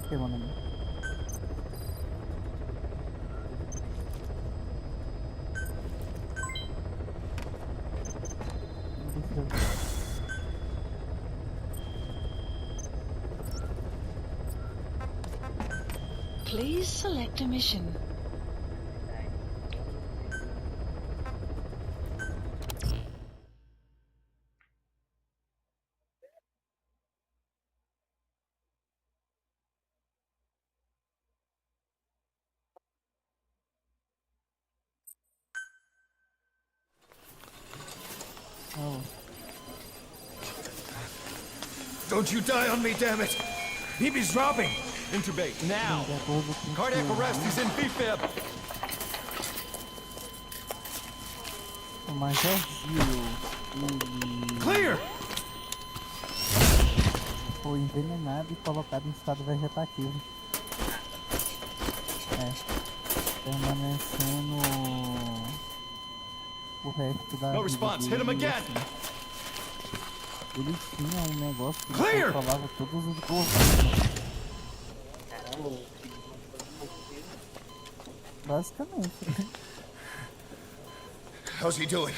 Que mano? Please select a mission. Oh. Don't you die on me, damn it! He's dropping! Intubate, now! Cardiac arrest, he's in BFib! Mas já viu ele Clear! foi envenenado e colocado em estado vegetativo. Permanecendo o resto da No vida response, dele, hit him again! assim. Ele tinha um negócio que Clear! controlava todos os governos. Basicamente. How's he doing?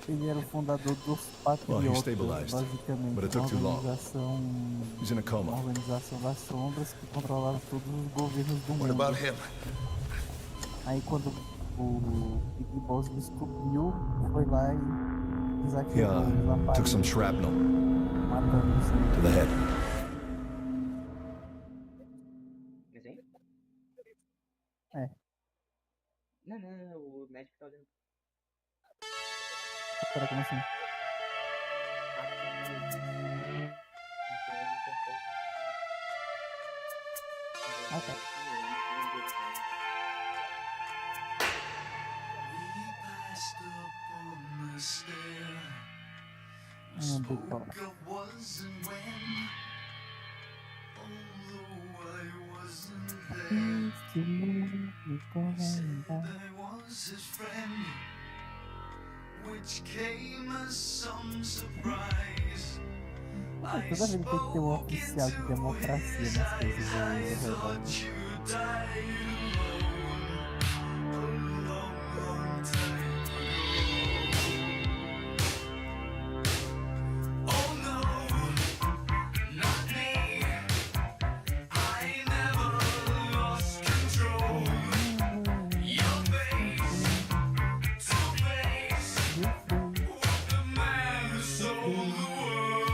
Ele era o fundador dos Well, he's Patriotas, stabilized, basicamente. but it took too long. He's in a Uma coma. organização das sombras que controlava todos os governos do What mundo. about him? Aí quando o Big Boss descobriu, foi lá e desativou os aparelhos, Took some shrapnel matando os to the head. Desenho? É. Não, o médico tá olhando. Pera, como assim? Ah, tá. Big Boss. Which came as some surprise. Toda vez tem que ter um oficial de democracia nas coisas do relógio. You died alone a long time ago. Oh no, not me. I never lost control. Your face to face with the man who sold the world.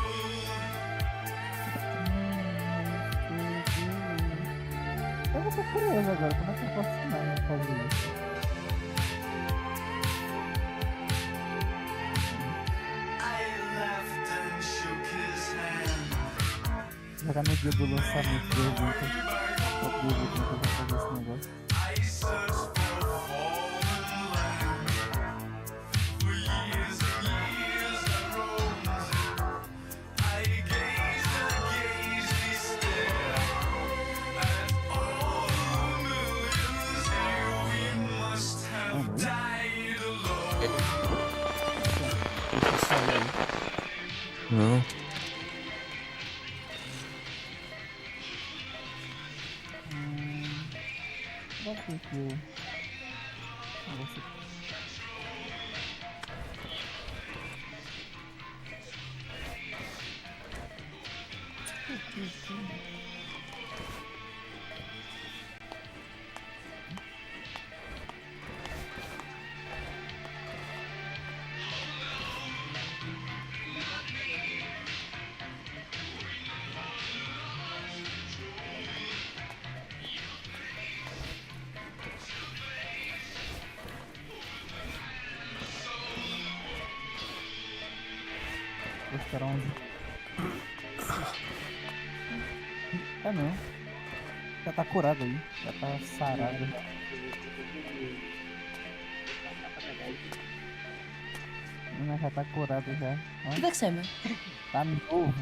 Eu tô curioso agora, como é que eu posso fazer isso? I laughed and shook his hand. Jogar no dia do lançamento do evento. Pra poder ver como eu vou fazer esse negócio. I searched for a foreign land. For years and years I roamed. I gazed a gazy stare at all the millions here. We must have died alone. Não. Bota aqui o negócio. Vou esperar onde? Tá não. Já tá curado aí. Já tá sarado. Não, já tá curado já. Ó, Jak chcemy. tá novo.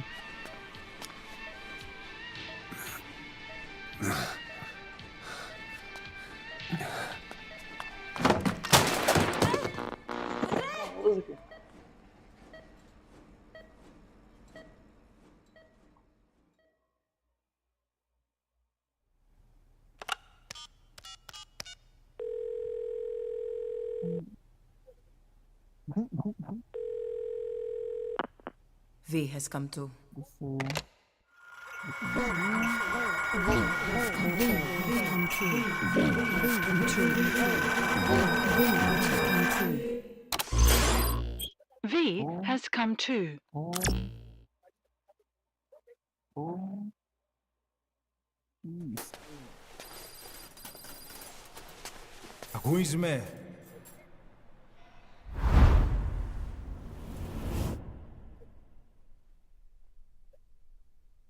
perigoso aqui. V has come to. Isso. V has come to. Oh. Oh. Isso. Ακούς με?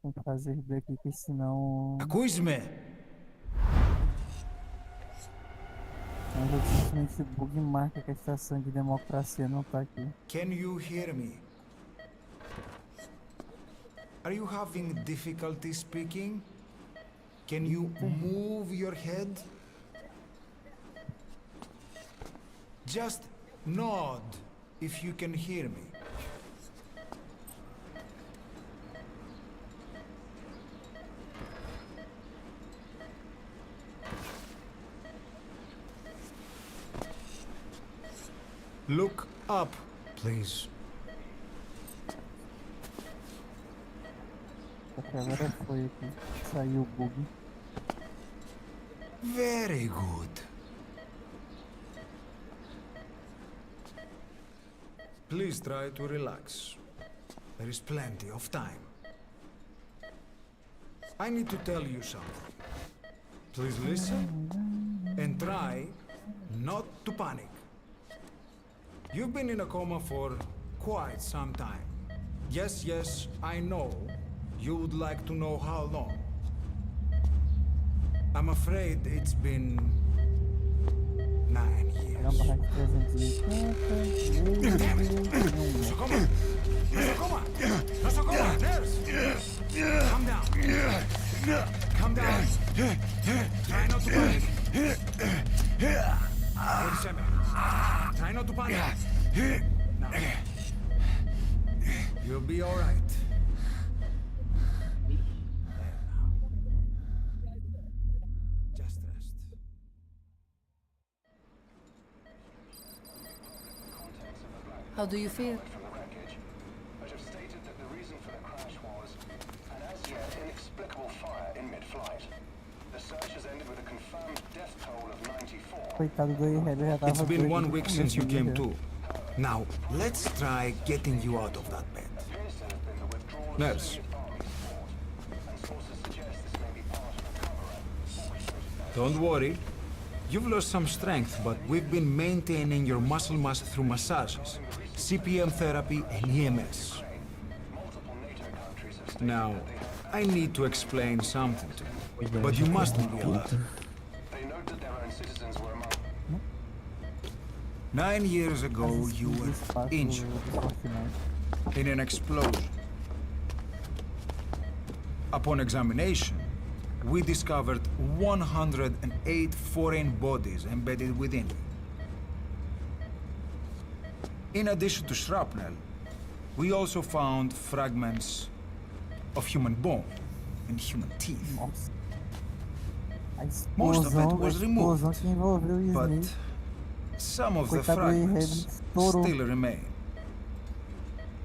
Tem que fazer break aqui, senão. Ακούς με? Mas eu simplesmente bug marca que a estação de democracia não tá aqui. Can you hear me? Are you having difficulty speaking? Can you move your head? Just nod if you can hear me. Look up, please. Porque agora foi aqui. Saiu o bug. Very good. Please try to relax. There is plenty of time. I need to tell you something. Please listen and try not to panic. You've been in a coma for quite some time. Yes, yes, I know. You would like to know how long. I'm afraid it's been 9 Pegar um years. barraco de 350. Nosocoma! Nosocoma! Nosocoma! Nurse! Calm down. Calm down. Try not to panic. Wait a second. Try not to panic. Now. You'll be all right. Just rest. How do you feel? From the wreckage, which have stated that the reason for the crash was an as yet inexplicable fire in mid-flight. The search has ended with a confirmed death toll of 94. Coitado do Ireb, já tava It's been doido 1 de week começo since you de came ver. to. Now, let's try getting you out of that bed. Appears to have been the withdrawal Nurse. of Soviet army support, and sources suggest this may be part of a cover-up. Don't worry. You've lost some strength, but we've been maintaining your muscle mass through massages, CPM therapy, and EMS. Multiple NATO countries have stated Now, I need to explain something to you, but you mustn't be alert. they note that their own citizens were among 9 years ago, As you were espaço injured do Fortnite. in an explosion. Upon examination, we discovered 108 foreign bodies embedded within you. In addition to shrapnel, we also found fragments of human bone and human teeth. Nossa. A Most of it explosão, a was removed, explosão que envolveu o but Smith. some of the Coitado do Ireb, fragments estourou. still remain.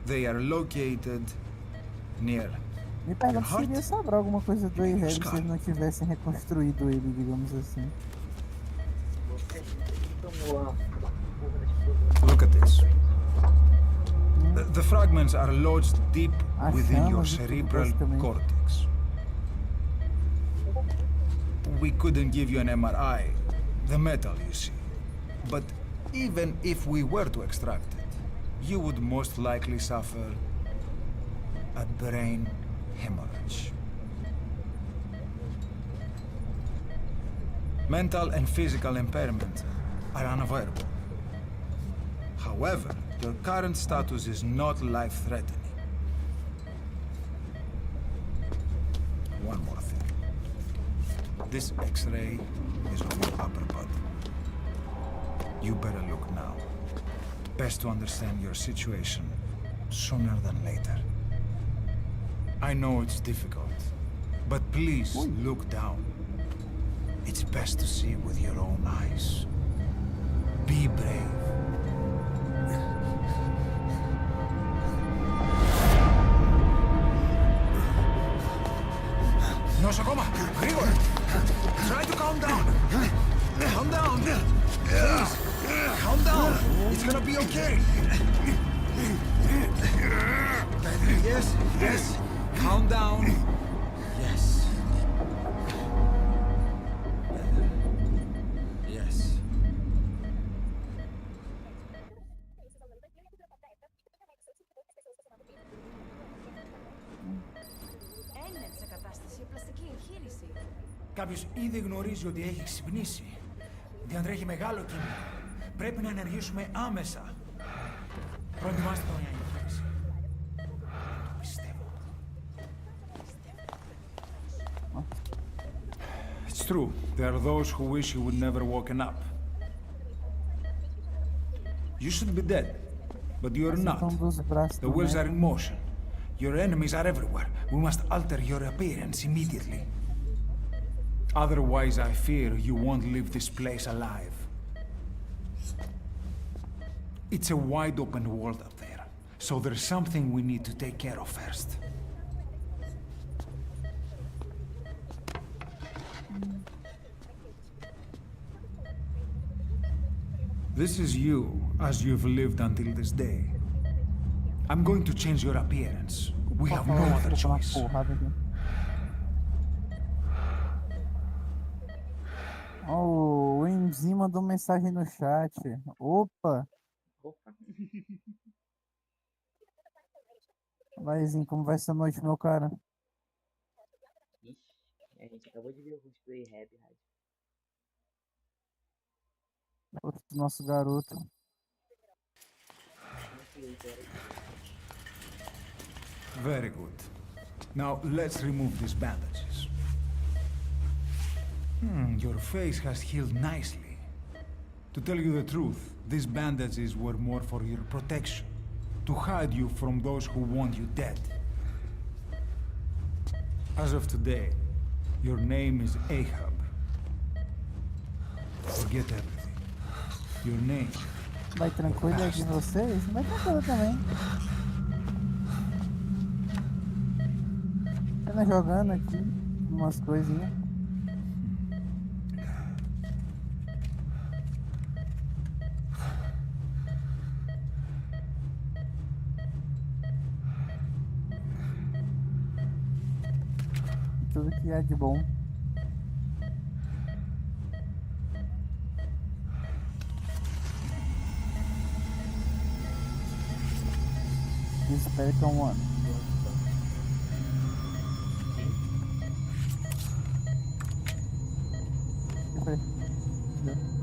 They are located near. Me pergunto se Heart? iria sobrar alguma coisa do Ireb se Scar. eles não tivessem reconstruído ele, digamos assim. Tomou a porra da explosão. Look at this. The fragments are lodged deep As within your chamas e tudo, cerebral basicamente. cortex. We couldn't give you an MRI, the metal, you see. But even if we were to extract it, you would most likely suffer a brain hemorrhage. Mental and physical impairment are unavoidable. However, your current status is not life-threatening. One more thing. This X-ray is of your upper body. You better look now. best to understand your situation sooner than later. I know it's difficult, but please look down. It's best to see with your own eyes. Be brave. Nosokoma, Grigor! Try to calm down! Calm down! Please! Calm down! It's gonna be okay! Yes, yes! Calm down! Yes. Yes. Έννετ σε κατάσταση πλαστική εγχείρηση. Κάποιος ήδη γνωρίζει ότι έχει ξυπνήσει. Διατρέχει μεγάλο κίνδυνο. Πρέπει να ενεργήσουμε άμεσα. Προετοιμάστε τον για εγχείρηση. Το πιστεύω. It's true. There are those who wish you would never woken up. You should be dead, but you are not. The wheels are in motion. Your enemies are everywhere. We must alter your appearance immediately. Otherwise, I fear you won't leave this place alive. It's a wide open world up there, so there's something we need to take care of first. This is you, as you've lived until this day. I'm going to change your appearance. We have no other choice. Oh, o Enzi mandou mensagem no chat. Opa! Opa. Vaizinho, como vai essa noite, meu cara? Ixi, a gente acabou de ver o roleplay rap, rádio. Outro nosso garoto. 28 horas. Very good. Now, let's remove these bandages. Your face has healed nicely. To tell you the truth, these bandages were more for your protection, to hide you from those who want you dead. As of today, your name is Ahab. Forget everything. Your name. Vai tranquilo aí de vocês? Vai tranquilo também. Apenas jogando aqui umas coisinhas. Tudo que é de bom. Espero que é um ano. Olha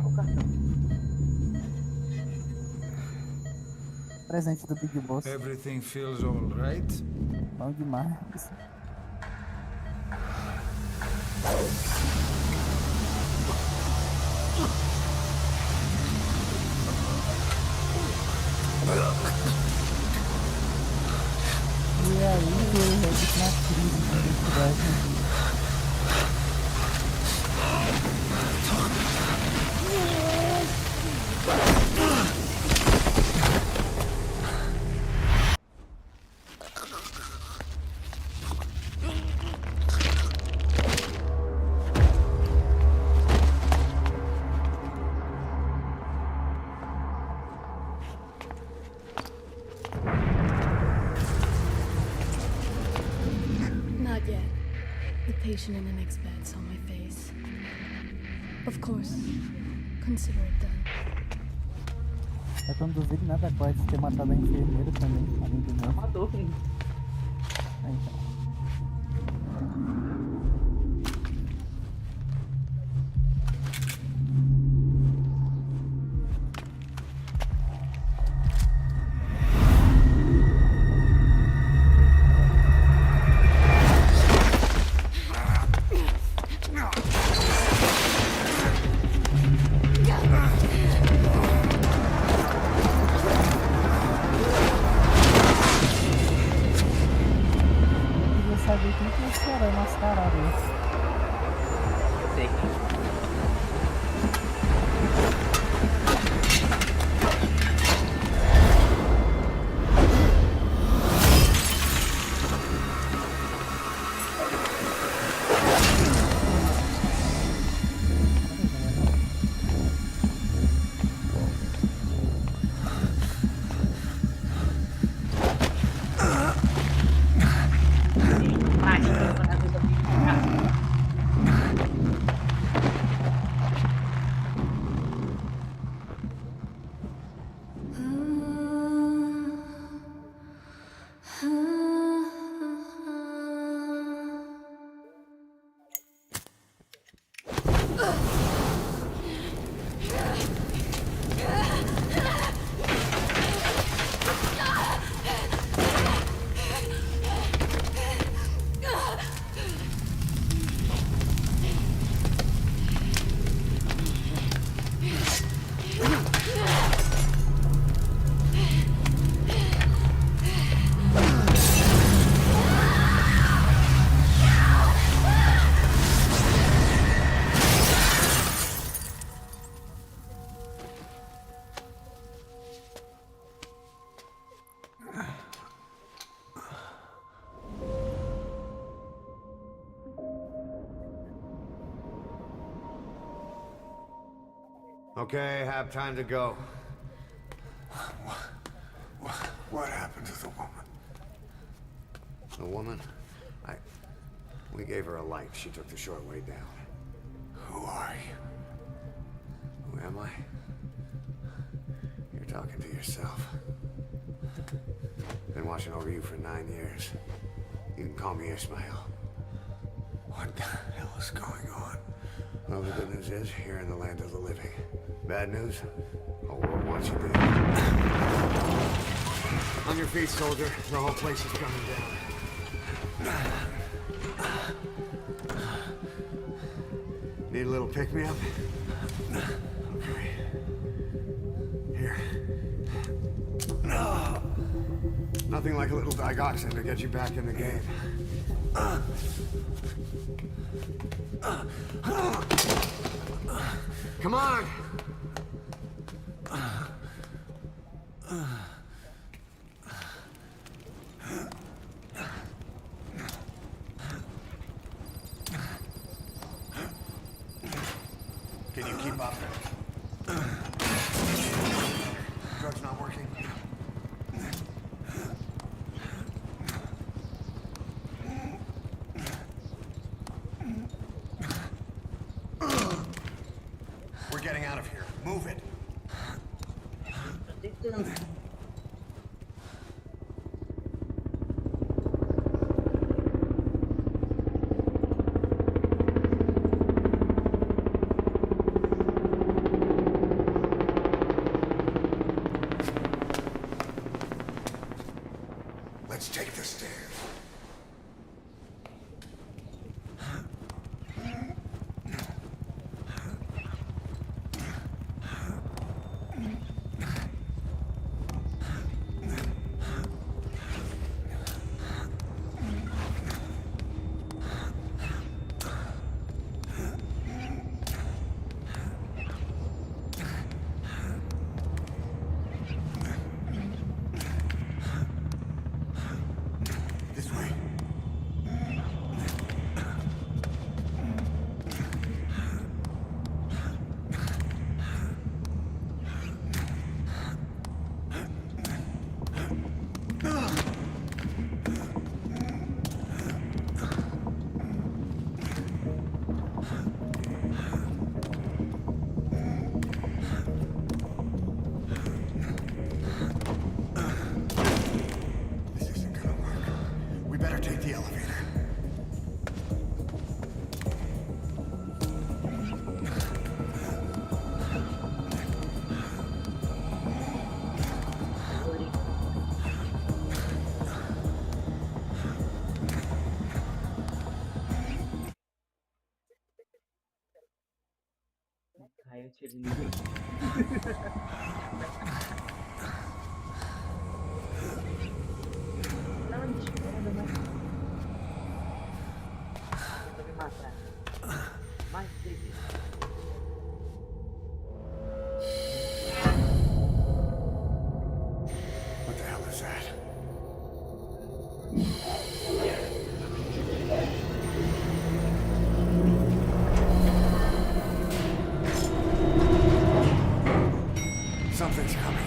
o cartão. Presente do Big Boss. Everything feels all right? Bom demais. E aí, eu fico na crise de identidade. Not yet. The patient in the next bed saw my face. Of course. Consider it done. Eu não duvido nada pode ter matado a enfermeira também, além do meu. Matou. Então. Okay, have time to go. What happened to the woman? The woman? We gave her a light. She took the short way down. Who are you? Who am I? You're talking to yourself. Been watching over you for 9 years. You can call me Ismail. What the hell is going on? Well, the good news is, you're in the land of the living. Bad news? Whole world wants you dead. On your feet, soldier. The whole place is coming down. Need a little pick-me-up? Okay. Here. Nothing like a little digoxin to get you back in the game. Come on! Can you keep up? Drugs not working? We're getting out of here. Move it. Let's take the stairs. This way. This isn't gonna work. We better take the elevator. Caiu o tiro em mim. Não, desculpa, mas... Tentou me matar. Mais vezes. What the hell is that? Something's coming.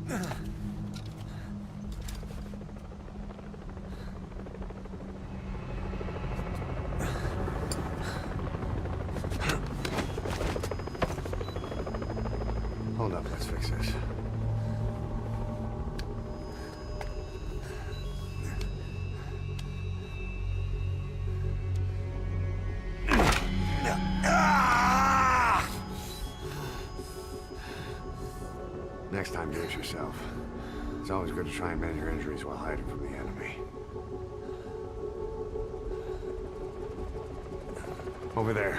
Hold up, let's fix this. Next time, brace yourself. It's always good to try and mend your injuries while hiding from the enemy. Over there.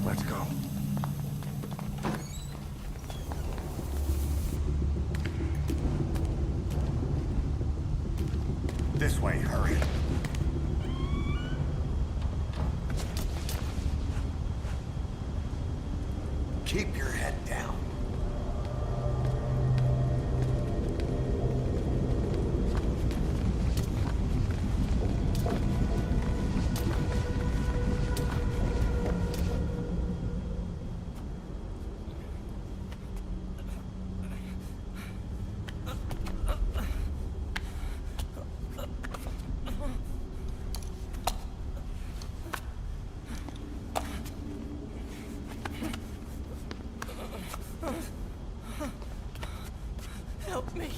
Let's go. This way, hurry. Keep your head down. Help me,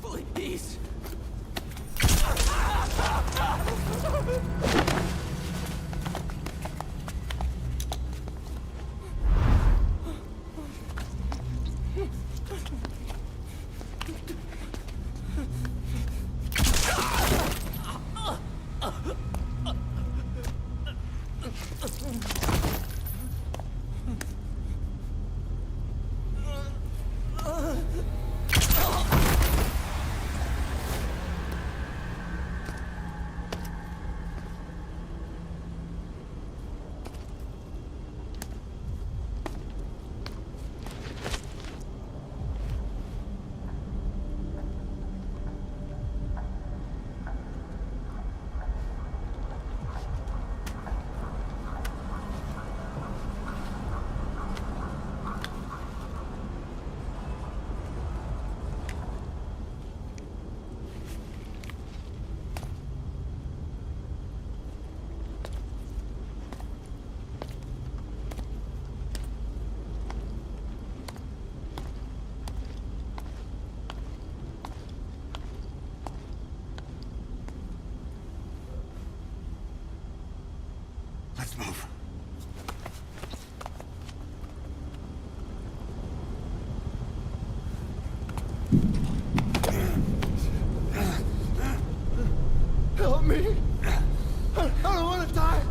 please. Let's move. Help me. I don't want to die.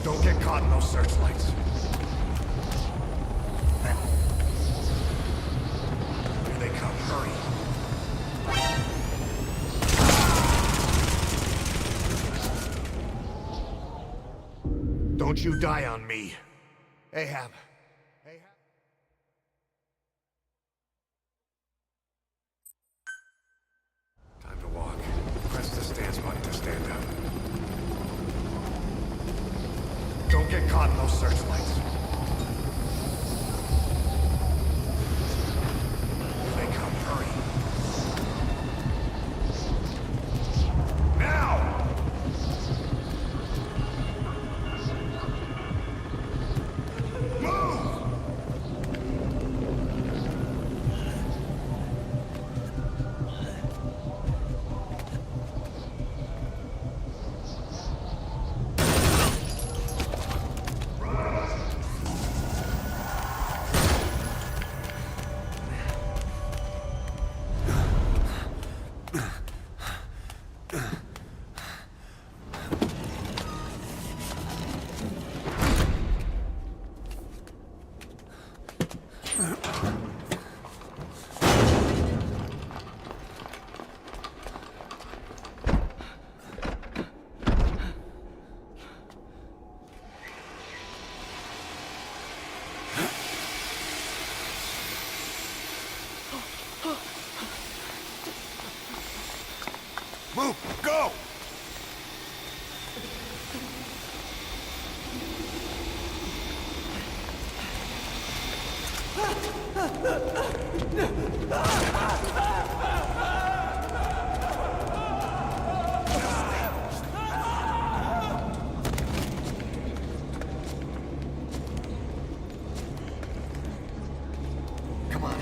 Don't get caught in those searchlights. Here they come. Hurry. Don't you die on me. Ahab. get caught in those searchlights. Here they come, hurry. Now! Move! Go! Come on.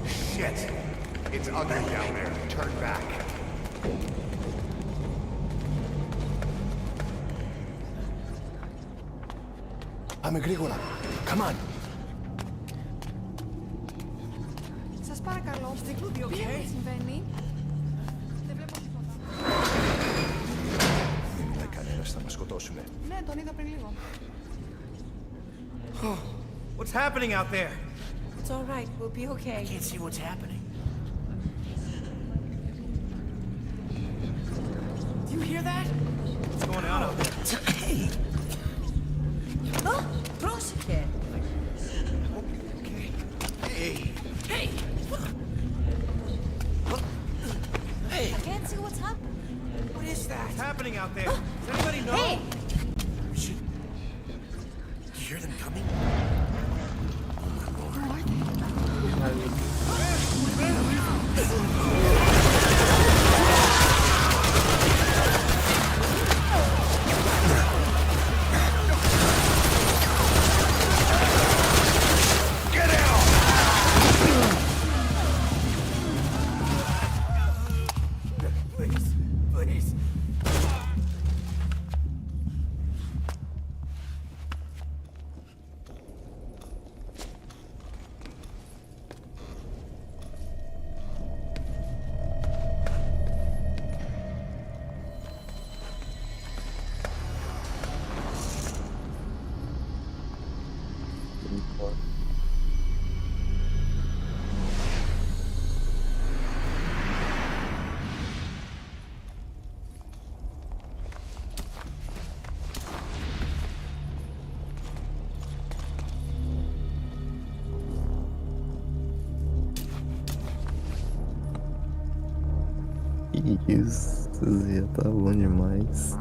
Shit! It's ugly down there. Turn back. Πάμε γρήγορα. Come on. Σας παρακαλώ, τι συμβαίνει. Δεν βλέπω τίποτα. Δεν μιλάει κανένας, θα μας σκοτώσουνε. Ναι, τον είδα πριν λίγο. What's happening out there? It's all right, we'll be okay. I can't see what's happening. Do you hear that? What's going on out there? Hey! Πρόσεχε! Okay. Hey! Hey! Hey! I can't see what's happening. What is that? What's happening out there? Does anybody know? Hey! We should... You hear them coming? Isso já tá bom demais.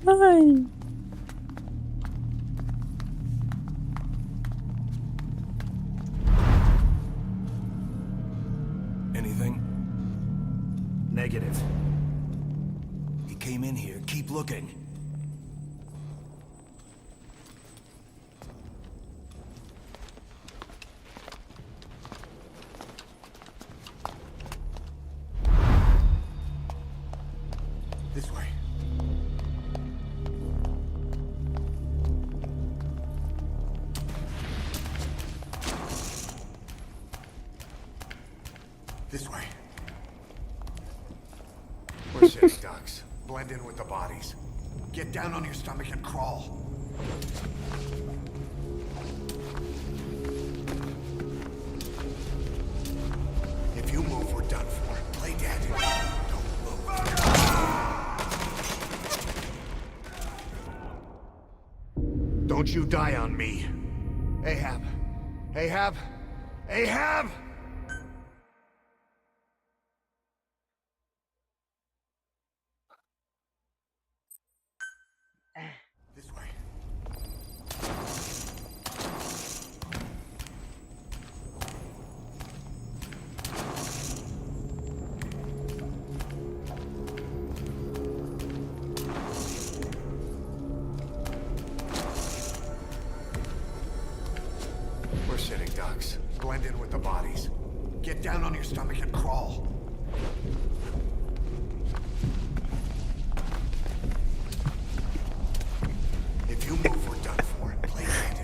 Ai. Anything? Negative. He came in here. Keep looking. This way. This way. We're sitting ducks. Blend in with the bodies. Get down on your stomach and crawl. If you move, we're done for. Play dead. Don't move. Don't you die on me. Ahab. Ahab. Ahab! This way. We're sitting ducks. Blend in with the bodies. Get down on your stomach and crawl. If you move, we're done for. Play dead.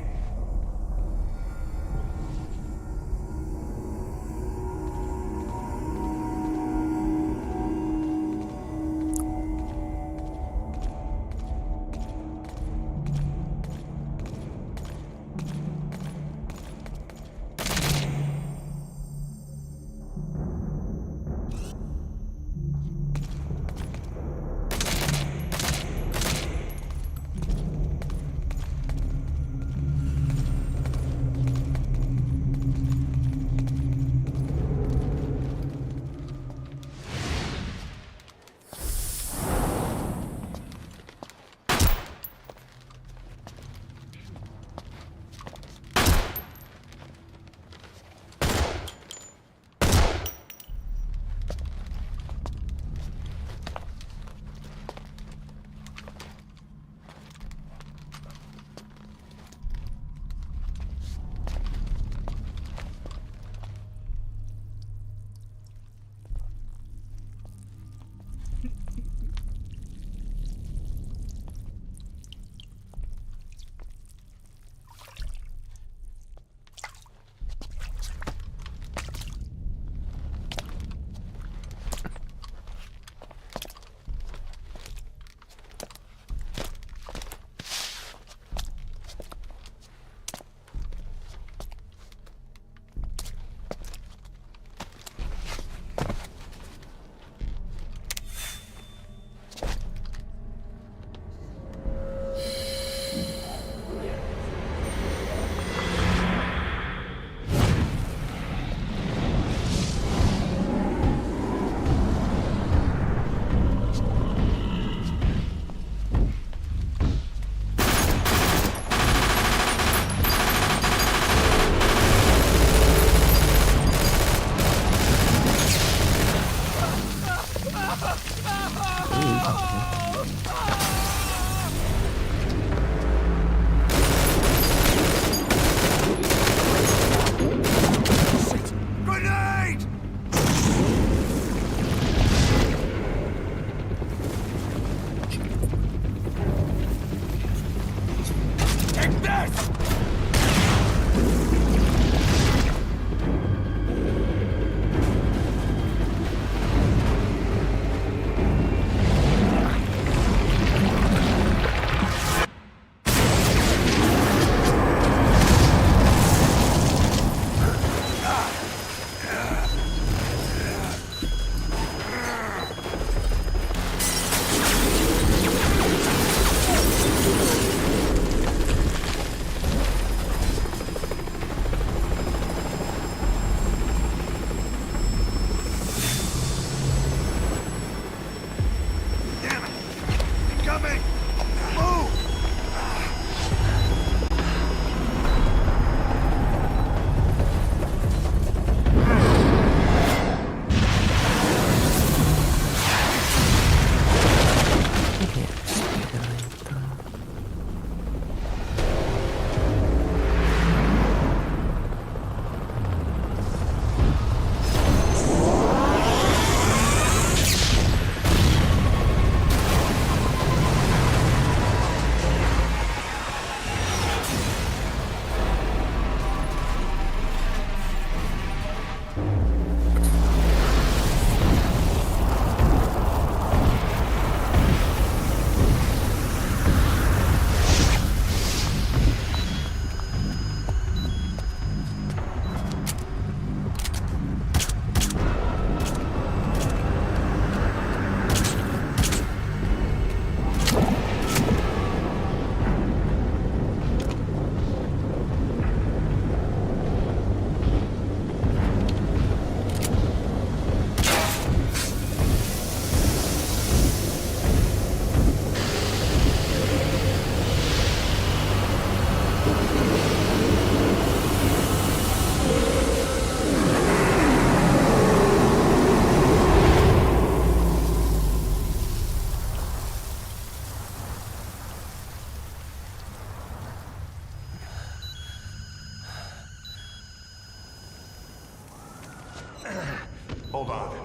Hold on.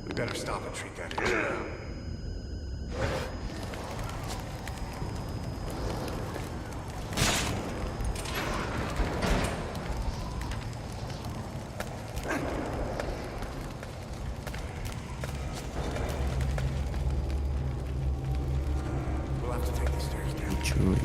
We better stop and treat that injury. We'll have to take the stairs down. Chewie.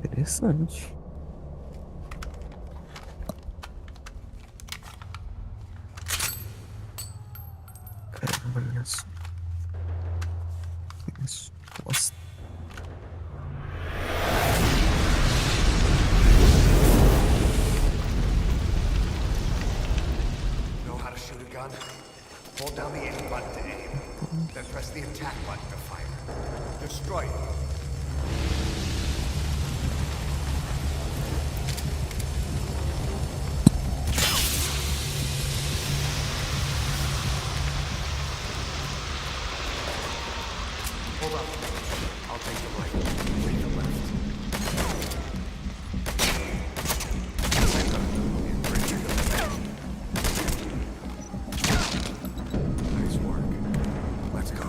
Interessante. Caramba, olha só. Olha só. Nossa. Know how to shoot a gun? Hold down the aim button to aim. Then press the attack button to fire. Destroy it. Hold up. I'll take the right. Take the left. Nice work. Let's go.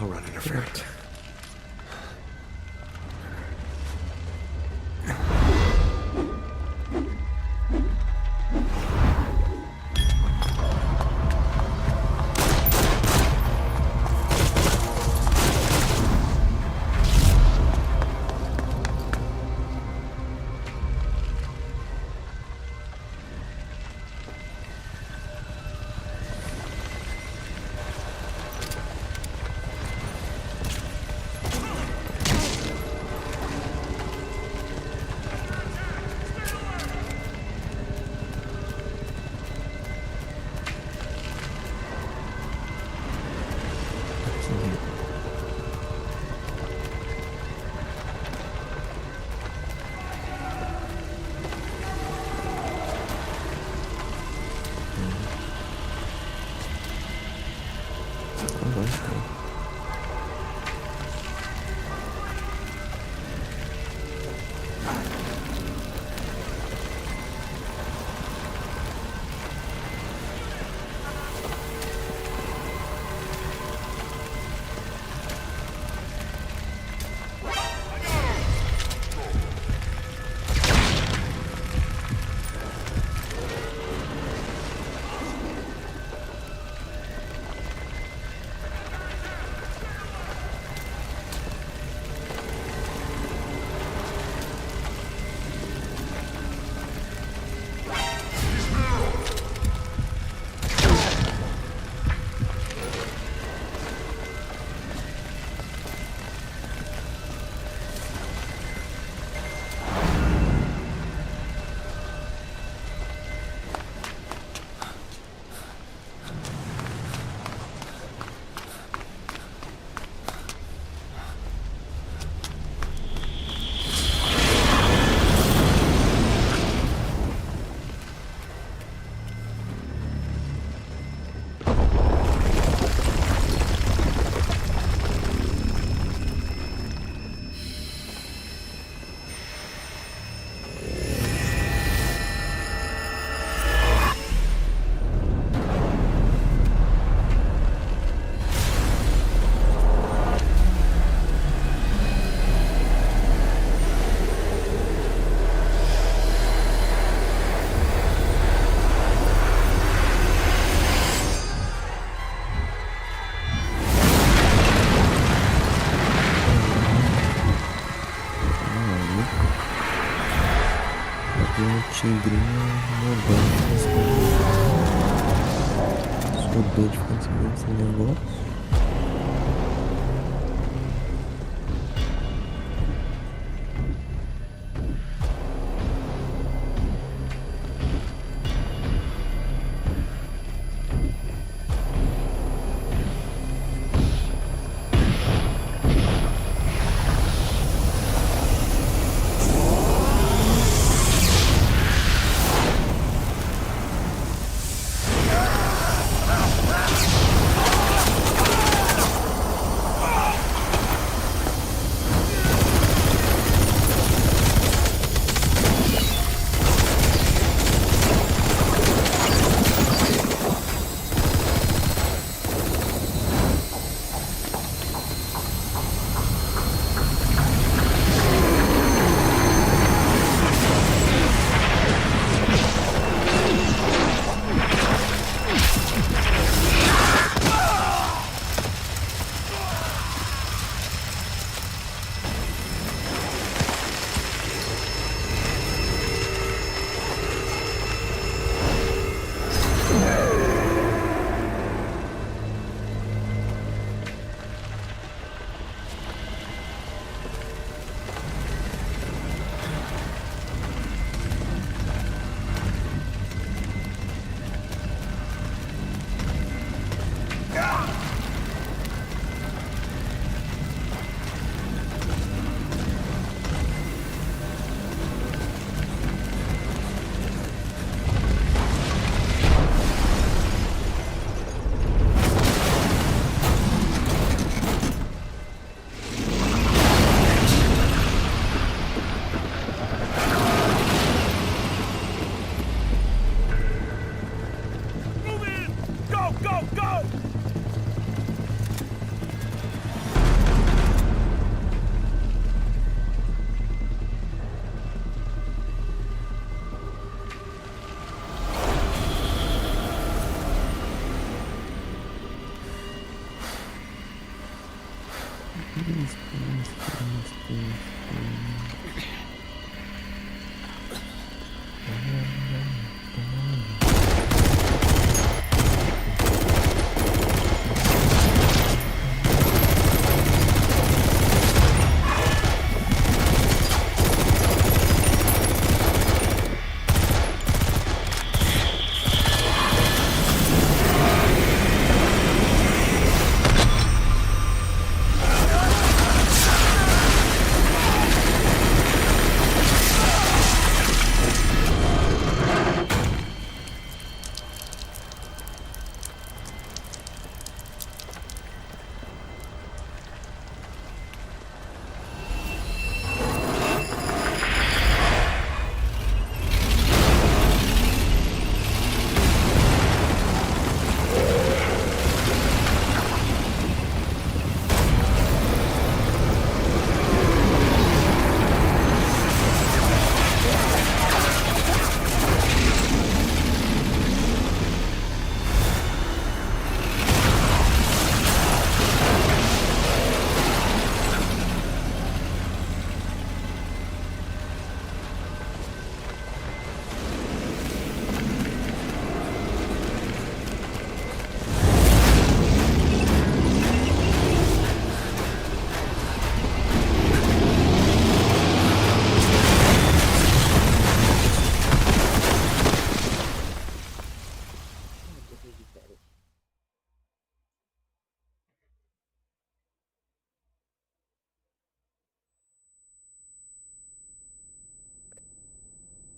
I'll run interference. Mudou de consciência esse negócio.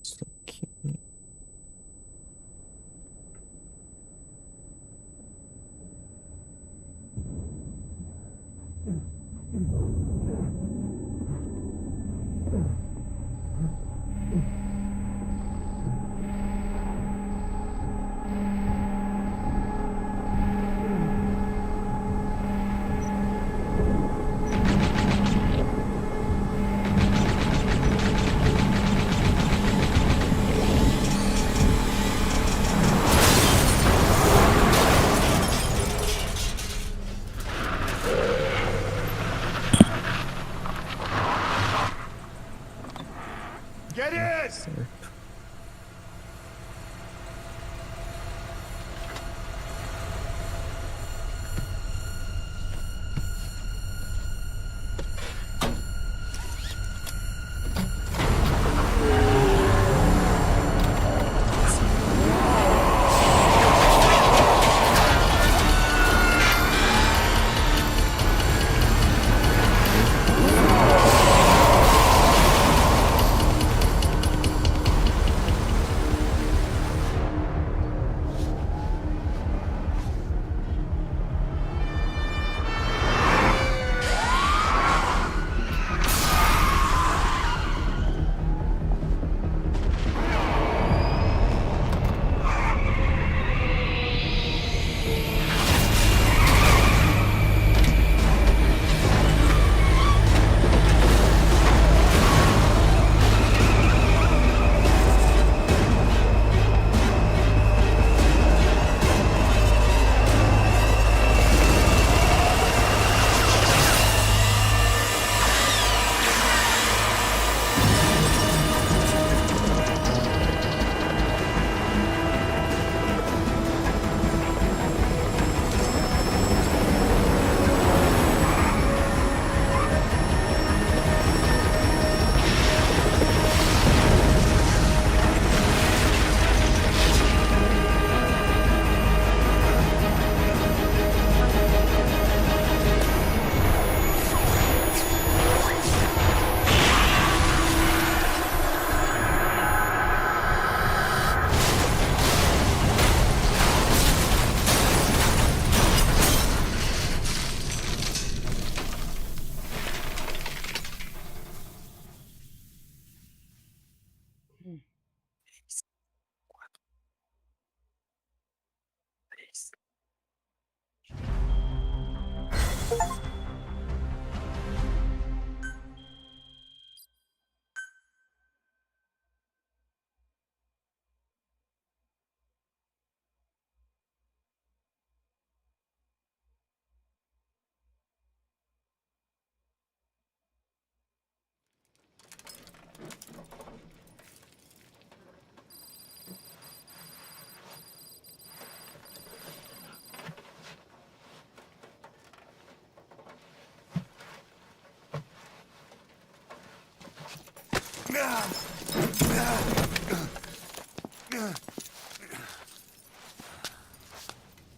Isso aqui. Get in!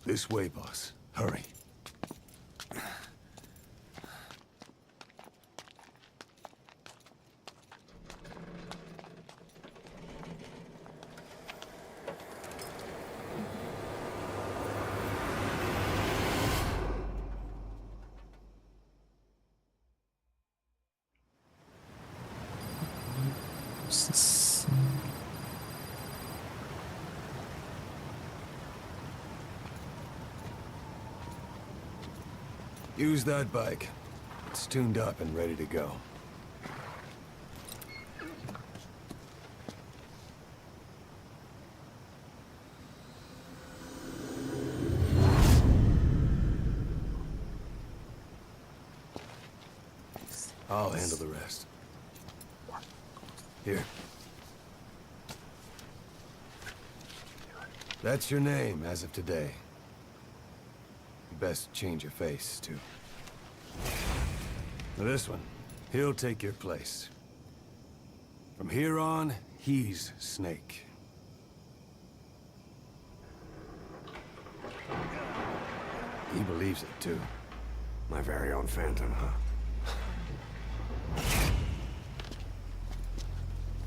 This way, boss. Hurry. Use that bike. It's tuned up and ready to go. I'll handle the rest. Here. That's your name as of today. You best change your face, too. Now this one, he'll take your place. From here on, he's Snake. He believes it, too. My very own Phantom, huh?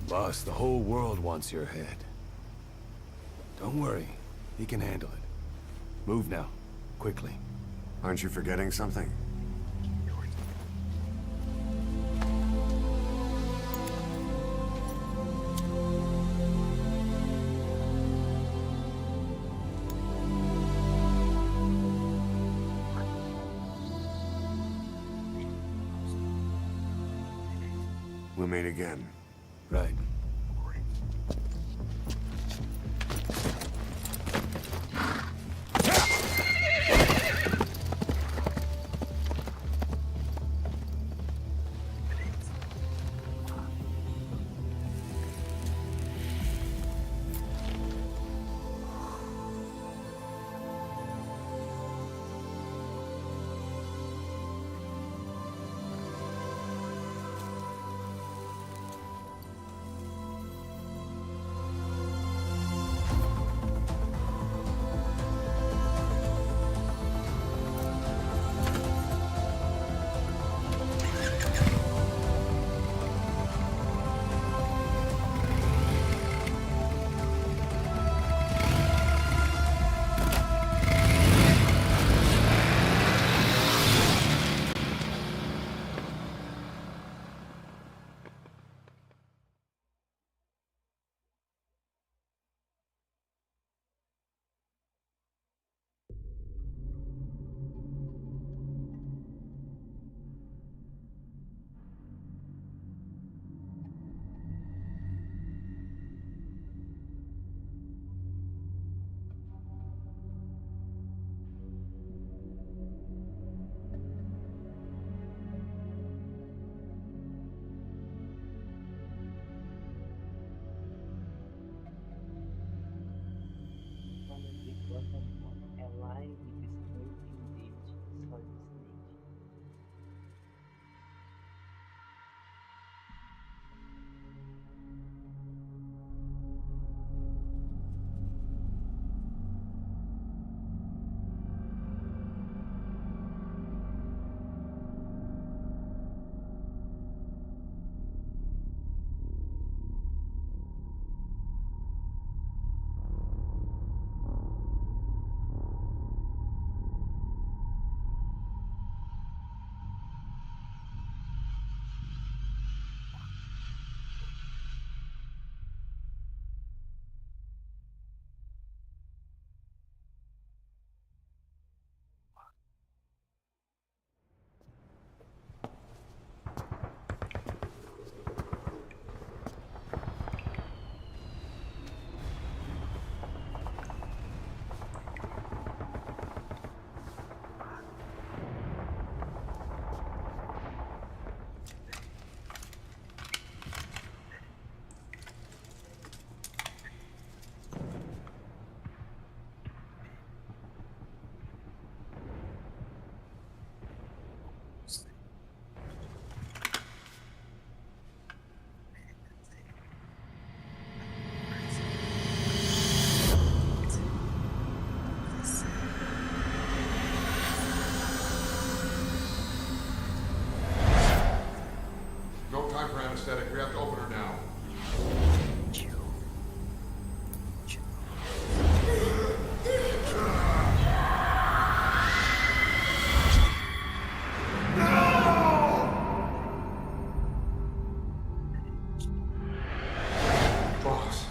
Boss, the whole world wants your head. Don't worry, he can handle it. Move now, quickly. Aren't you forgetting something? We'll meet again. Right. anesthetic. We have to open her now. Boss.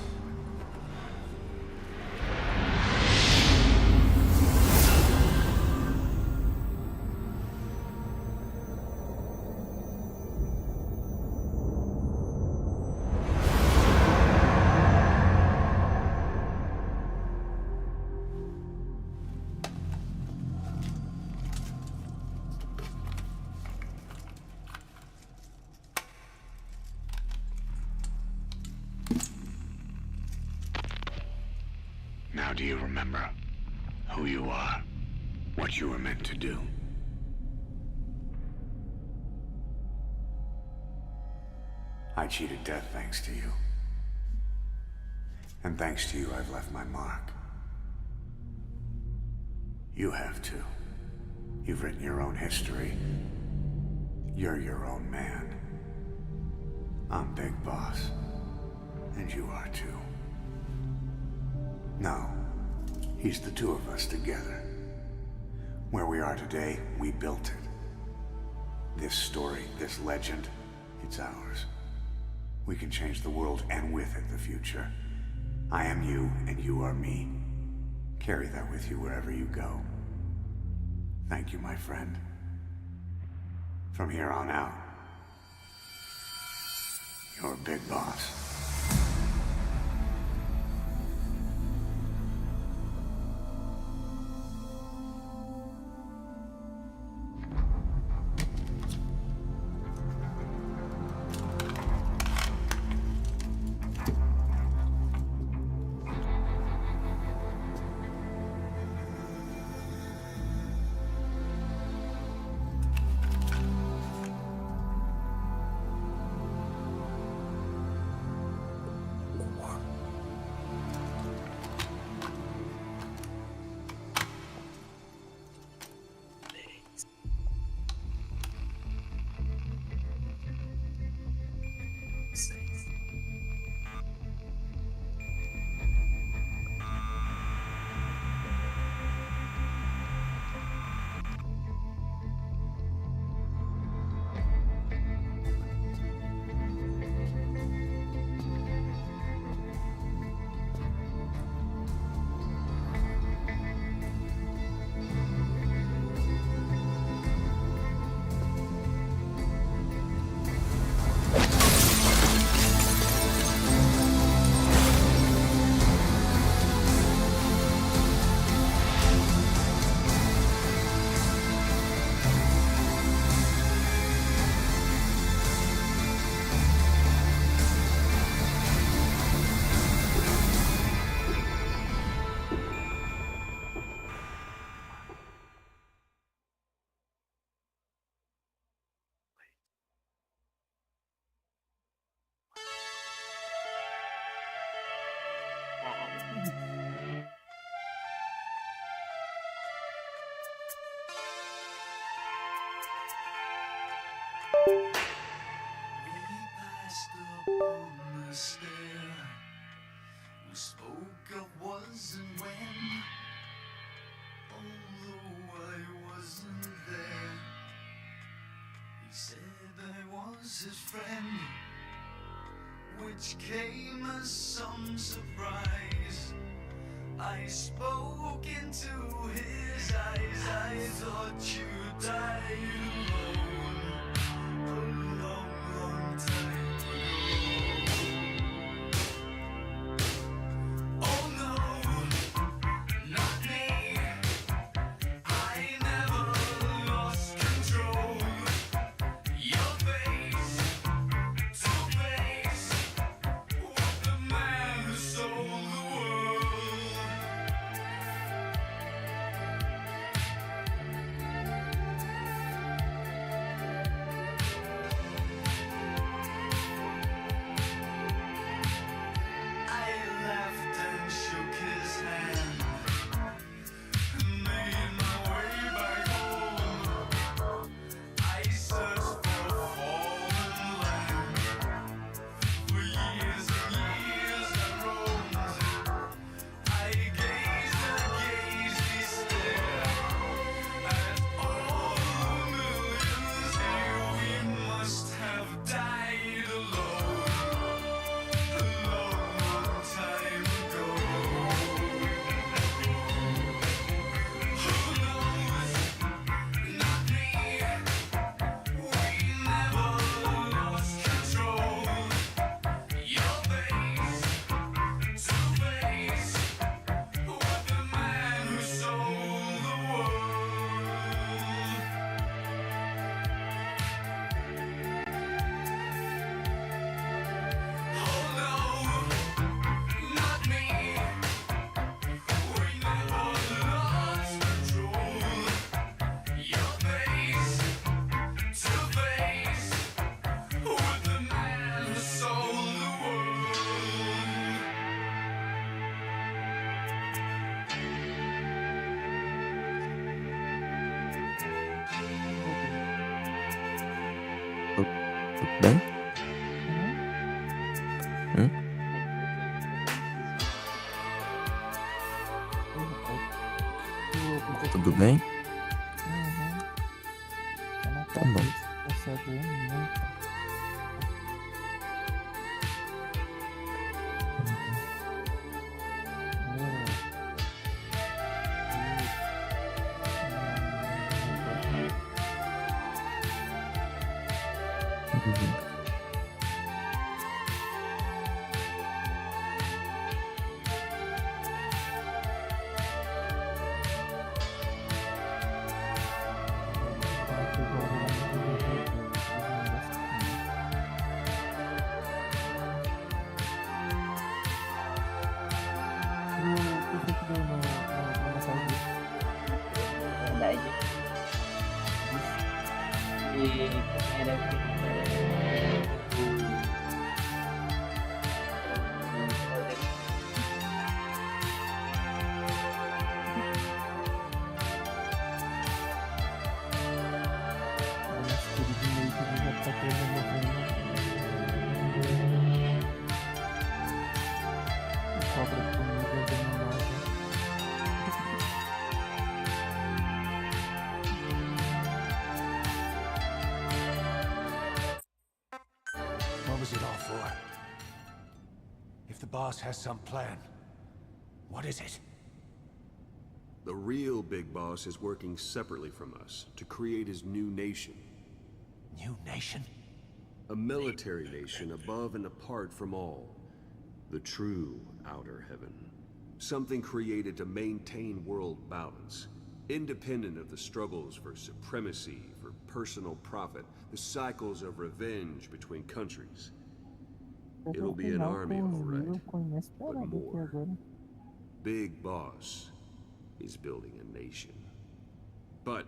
Now do you remember who you are? What you were meant to do? I cheated death thanks to you. And thanks to you, I've left my mark. You have too. You've written your own history. You're your own man. I'm Big Boss. And you are too. No. He's the two of us together. Where we are today, we built it. This story, this legend, it's ours. We can change the world and with it the future. I am you and you are me. Carry that with you wherever you go. Thank you, my friend. From here on out, you're Big Boss. We spoke of was and when, although I wasn't there. He said I was his friend, which came as some surprise. I spoke into his eyes, I thought you died alone a long, long time ago. Oh no, not me, I never lost control. Your face to face with the man who sold the world. Tudo bem? Tudo bem? Tá bom. Verdade. E era What was it all for? If the boss has some plan, what is it? The real big boss is working separately from us to create his new nation. New nation? A military nation above and apart from all. The true outer heaven. Something created to maintain world balance. Independent of the struggles for supremacy, for personal profit, the cycles of revenge between countries. It'll be an army, all right, but more. Big Boss is building a nation. But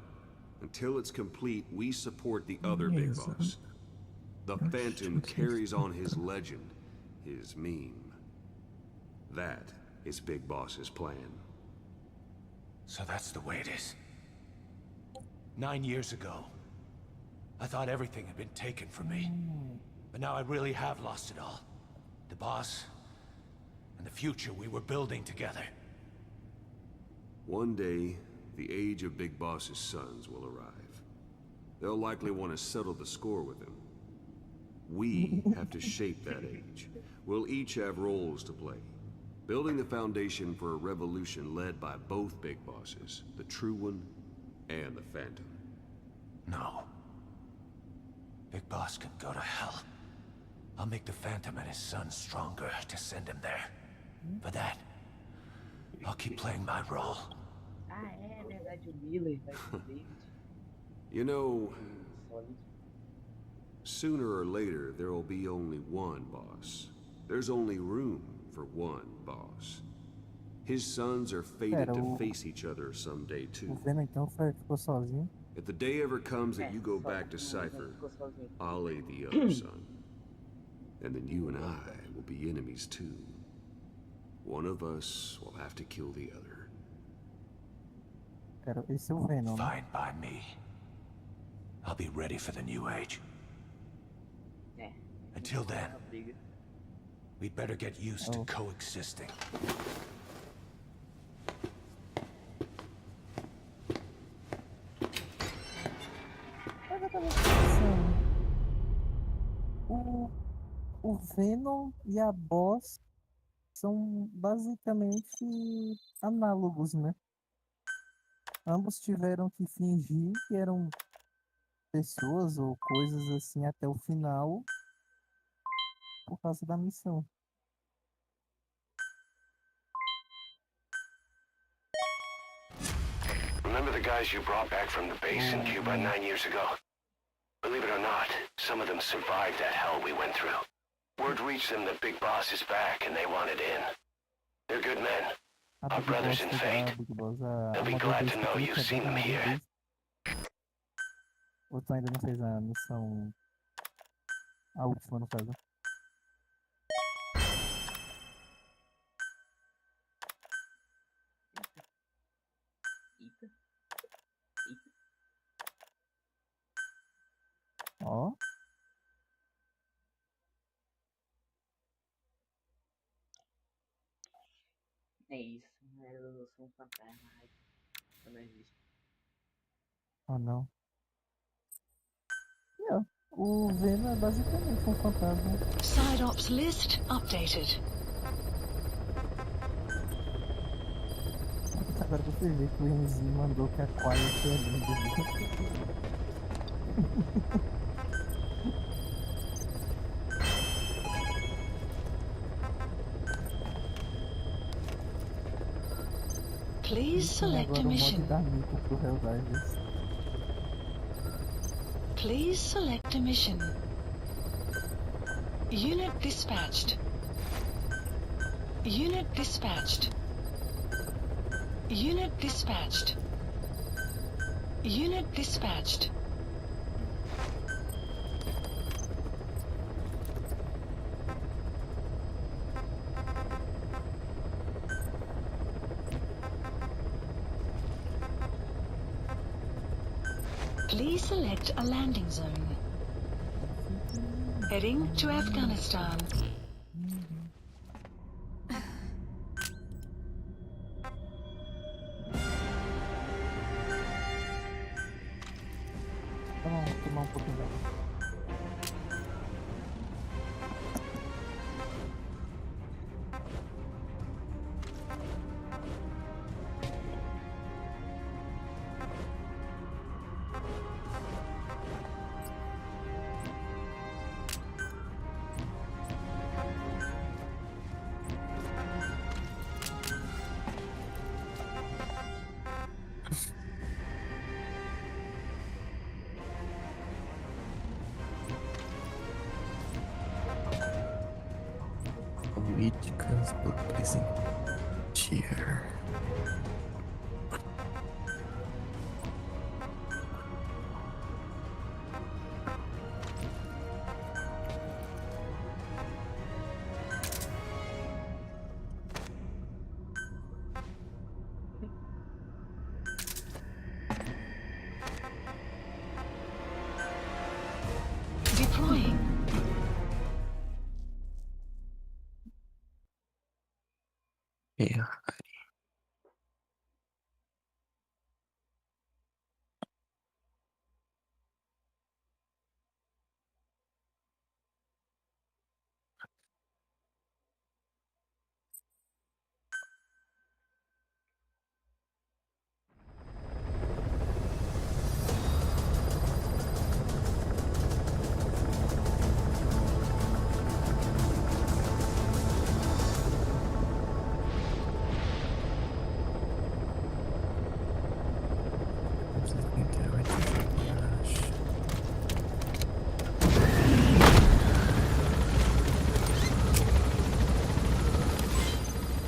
until it's complete, we support the other Big Boss. The Phantom carries on his legend, his meme. That is Big Boss's plan. So that's the way it is. 9 years ago, I thought everything had been taken from me. But now I really have lost it all. The boss, and the future we were building together. One day, the age of Big Boss's sons will arrive. They'll likely want to settle the score with him. We have to shape that age. We'll each have roles to play. Building the foundation for a revolution led by both Big Bosses, the True One and the Phantom. No. Big Boss can go to hell. I'll make the Phantom and his son stronger to send him there. For that, I'll keep playing my role. Ah, é verdade, o Miller vai com o David. You know, sooner or later, there will be only one boss. There's only room for one boss. His sons are fated to face each other someday too. Ficou sozinho. If the day ever comes that you go back to Cypher, I'll aid the other son. And then you and I will be enemies too. One of us will have to kill the other. Cara, esse é o Venom. Fine by me. I'll be ready for the new age. Until then, we'd better get used to coexisting. O Venom e a Boss são basicamente análogos, né? Ambos tiveram que fingir que eram pessoas ou coisas assim até o final por causa da missão. Remember the guys you brought back from the base in Cuba 9 years ago? Believe it or not, some of them survived that hell we went through. Word reached them that Big Boss is back and they wanted in. They're good men. Our brothers in fate. They'll be glad to know you've seen them here. Ou tu ainda não fez a missão. A última, no caso. Ó. isso. Eu sou um fantasma. Ai, não existe. Oh não. E, ó, o Venom é basicamente um fantasma. Side ops list updated. Agora você vê que o Enzi mandou que a Quiet é linda, viu? Please E tem select agora a o mod mission. da Nico pro Helldivers. Please select a mission. Unit dispatched. Unit dispatched. Unit dispatched. Unit dispatched. Please select a landing zone. Heading to Afghanistan. Vamos tomar um pouquinho d'água. Políticas do Presenteer. Deploying. Yeah.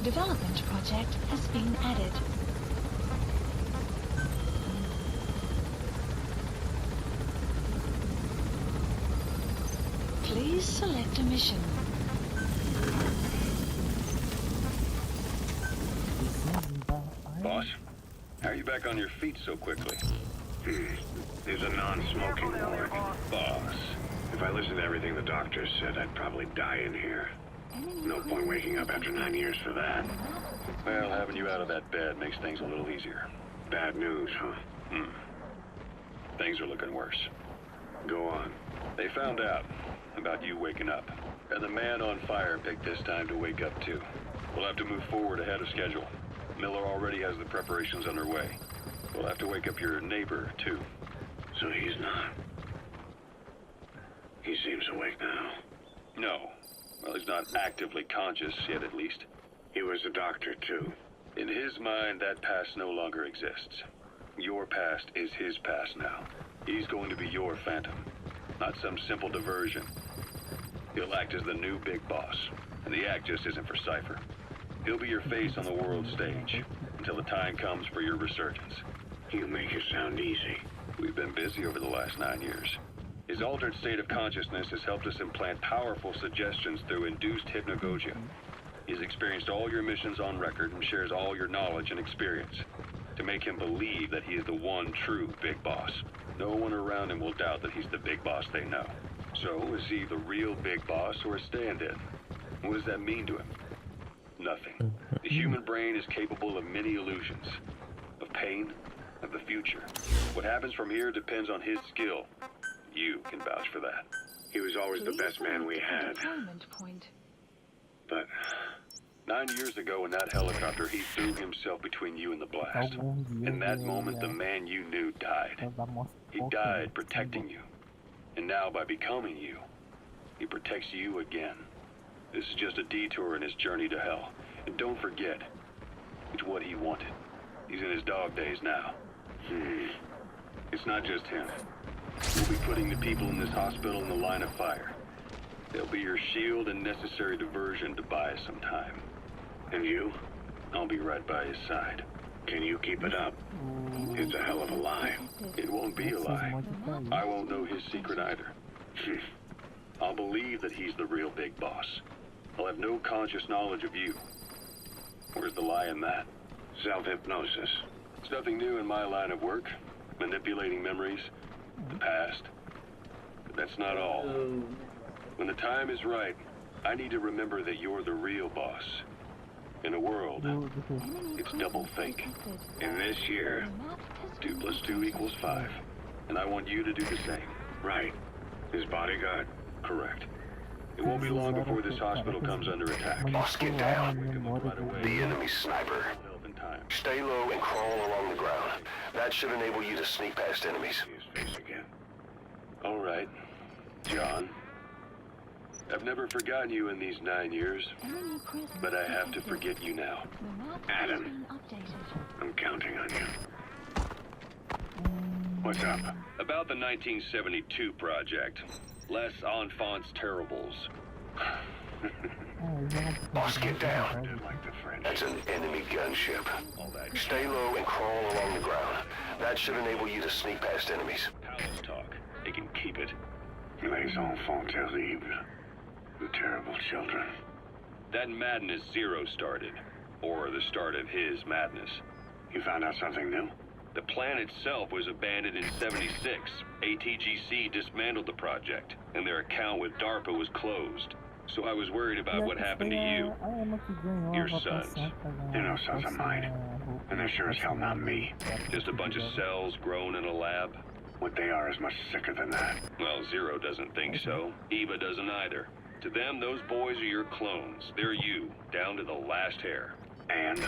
Development project has been added. Please select a mission. Boss, how are you back on your feet so quickly? There's a non-smoking ward. Boss. If I listened to everything the doctor said, I'd probably die in here. No point waking up after 9 years for that. Well, having you out of that bed makes things a little easier. Bad news, huh? Things are looking worse. Go on. They found out about you waking up. And the man on fire picked this time to wake up too. We'll have to move forward ahead of schedule. Miller already has the preparations underway. We'll have to wake up your neighbor too. So he's not. He seems awake now. No. Well, he's not actively conscious yet, at least. He was a doctor, too. In his mind, that past no longer exists. Your past is his past now. He's going to be your phantom, not some simple diversion. He'll act as the new big boss, and the act just isn't for Cypher. He'll be your face on the world stage, until the time comes for your resurgence. You make it sound easy. We've been busy over the last 9 years. His altered state of consciousness has helped us implant powerful suggestions through induced hypnagogia. He's experienced all your missions on record and shares all your knowledge and experience to make him believe that he is the one true big boss. No one around him will doubt that he's the big boss they know. So, is he the real big boss or a stand-in? What does that mean to him? Nothing. The human brain is capable of many illusions. Of pain, of the future. What happens from here depends on his skill. You can vouch for that. He was always the best man we had. But 9 years ago in that helicopter, he threw himself between you and the blast. In that moment, the man you knew died. He died protecting you. And now, by becoming you, he protects you again. This is just a detour in his journey to hell. And don't forget, it's what he wanted. He's in his dog days now. It's not just him. We'll be putting the people in this hospital in the line of fire. They'll be your shield and necessary diversion to buy us some time. And you? I'll be right by his side. Can you keep it up? It's a hell of a lie. It won't be a lie. I won't know his secret either. I'll believe that he's the real big boss. I'll have no conscious knowledge of you. Where's the lie in that? Self-hypnosis. It's nothing new in my line of work. Manipulating memories, the past. But that's not all. When the time is right, I need to remember that you're the real boss. In a world, it's double think. In this year, 2 + 2 = 5. And I want you to do the same. Right. His bodyguard? Correct. It won't be long before this hospital comes under attack. Boss, get down. The enemy sniper. Stay low and crawl along the ground. That should enable you to sneak past enemies. His face again. All right, John. I've never forgotten you in these 9 years, but I have to forget you now. Adam, I'm counting on you. What's up? About the 1972 project. Les Enfants Terribles. Boss, get down. That's an enemy gunship. Stay low and crawl along the ground. That should enable you to sneak past enemies. Palace talk. They can keep it. Les enfants terribles. The terrible children. That madness Zero started. Or the start of his madness. You found out something new? The plan itself was abandoned in '76. ATGC dismantled the project, and their account with DARPA was closed. So I was worried about what happened to you. Your sons. They're no sons of mine. And they're sure as hell not me. Just a bunch of cells grown in a lab? What they are is much sicker than that. Well, Zero doesn't think so. Eva doesn't either. To them, those boys are your clones. They're you, down to the last hair. And?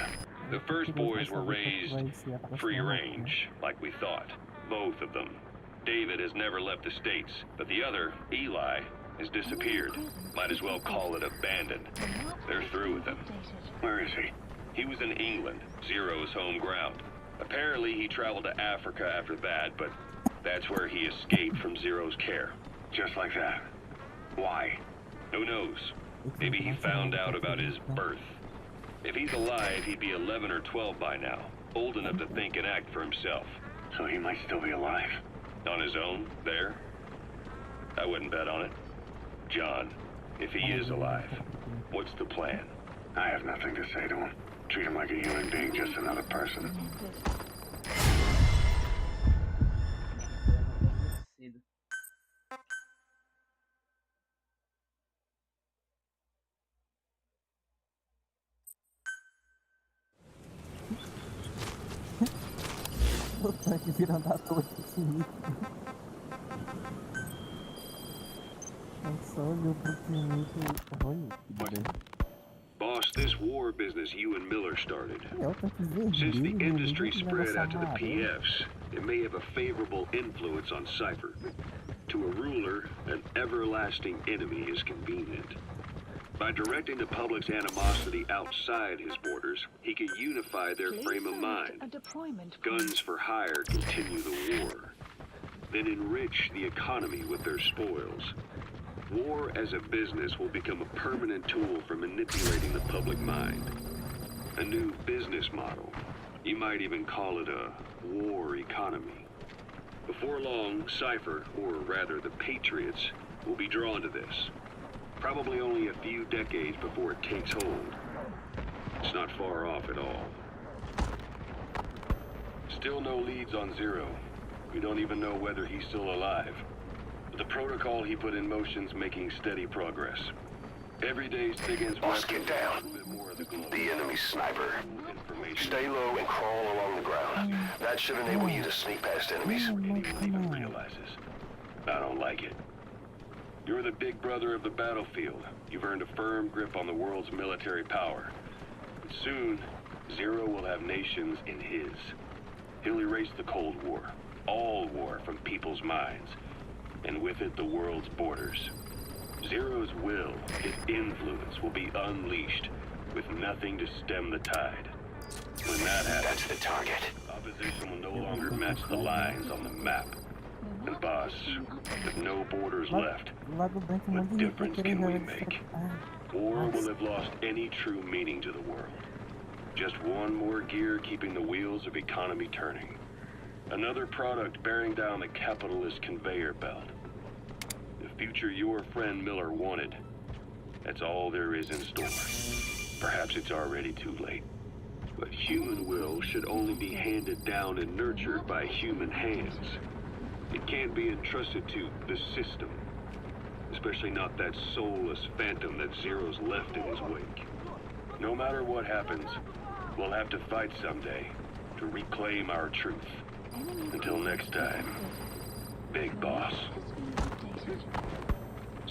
The first boys were raised free range, like we thought. Both of them. David has never left the States, but the other, Eli, has disappeared. Might as well call it abandoned. They're through with him. Where is he? He was in England, Zero's home ground. Apparently he traveled to Africa after that, but that's where he escaped from Zero's care. Just like that. Why? Who knows? Maybe he found out about his birth. If he's alive, he'd be 11 or 12 by now. Old enough to think and act for himself. So he might still be alive. On his own, there? I wouldn't bet on it. John, if he is alive, what's the plan? I have nothing to say to him. Treat him like a human being, just another person. O tanque virando a torre infinita. Só olhou pro infinito. Olha, que bem. Boss, this war business you and Miller started. É o tanque vermelho. Since the industry que spread out to the amarelo. PFs, it may have a favorable influence on Cypher. To a ruler, an everlasting enemy is convenient. By directing the public's animosity outside his borders, he could unify their frame of mind. Guns for hire continue the war. Then enrich the economy with their spoils. War as a business will become a permanent tool for manipulating the public mind. A new business model. You might even call it a war economy. Before long, Cypher, or rather the Patriots, will be drawn to this. Probably only a few decades before it takes hold. It's not far off at all. Still no leads on Zero. We don't even know whether he's still alive. But the protocol he put in motion's making steady progress. Every day Stiggins Boss, get down. a bit more The enemy sniper. Stay low and crawl along the ground. That should enable you to sneak past enemies. Anyone even realizes. I don't like it. You're the big brother of the battlefield. You've earned a firm grip on the world's military power. But soon, Zero will have nations in his. He'll erase the Cold War, all war, from people's minds, and with it the world's borders. Zero's will, his influence, will be unleashed, with nothing to stem the tide. When that happens, that's the target. Opposition will no longer match the lines on the map. And boss, with no borders left, what difference can we make? War will have lost any true meaning to the world. Just one more gear keeping the wheels of economy turning. Another product bearing down the capitalist conveyor belt. The future your friend Miller wanted. That's all there is in store. Perhaps it's already too late. But human will should only be handed down and nurtured by human hands. It can't be entrusted to the system. Especially not that soulless phantom that Zero's left in his wake. No matter what happens, we'll have to fight someday to reclaim our truth. Until next time, Big Boss.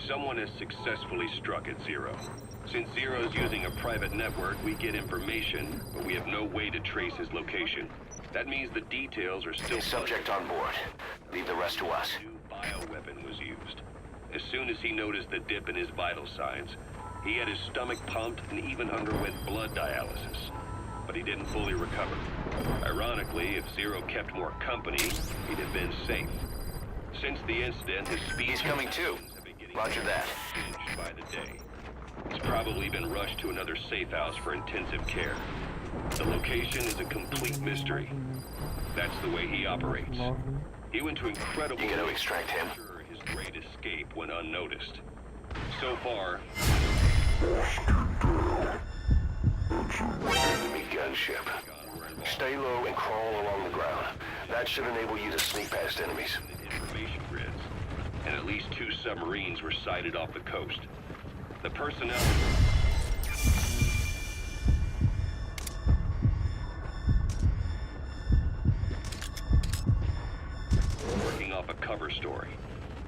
Someone has successfully struck at Zero. Since Zero's using a private network, we get information, but we have no way to trace his location. That means the details are still... Subject on board. Leave the rest to us. A new bioweapon was used. As soon as he noticed the dip in his vital signs, he had his stomach pumped and even underwent blood dialysis. But he didn't fully recover. Ironically, if Zero kept more company, he'd have been safe. Since the incident, his speed... He's coming too. Roger that. By the day. He's probably been rushed to another safe house for intensive care. The location is a complete mystery. That's the way he operates. He went to incredible... You gotta extract him. His great escape went unnoticed. So far... Enemy gunship. Stay low and crawl along the ground. That should enable you to sneak past enemies. Information grids. And at least 2 submarines were sighted off the coast. The personnel... working off a cover story.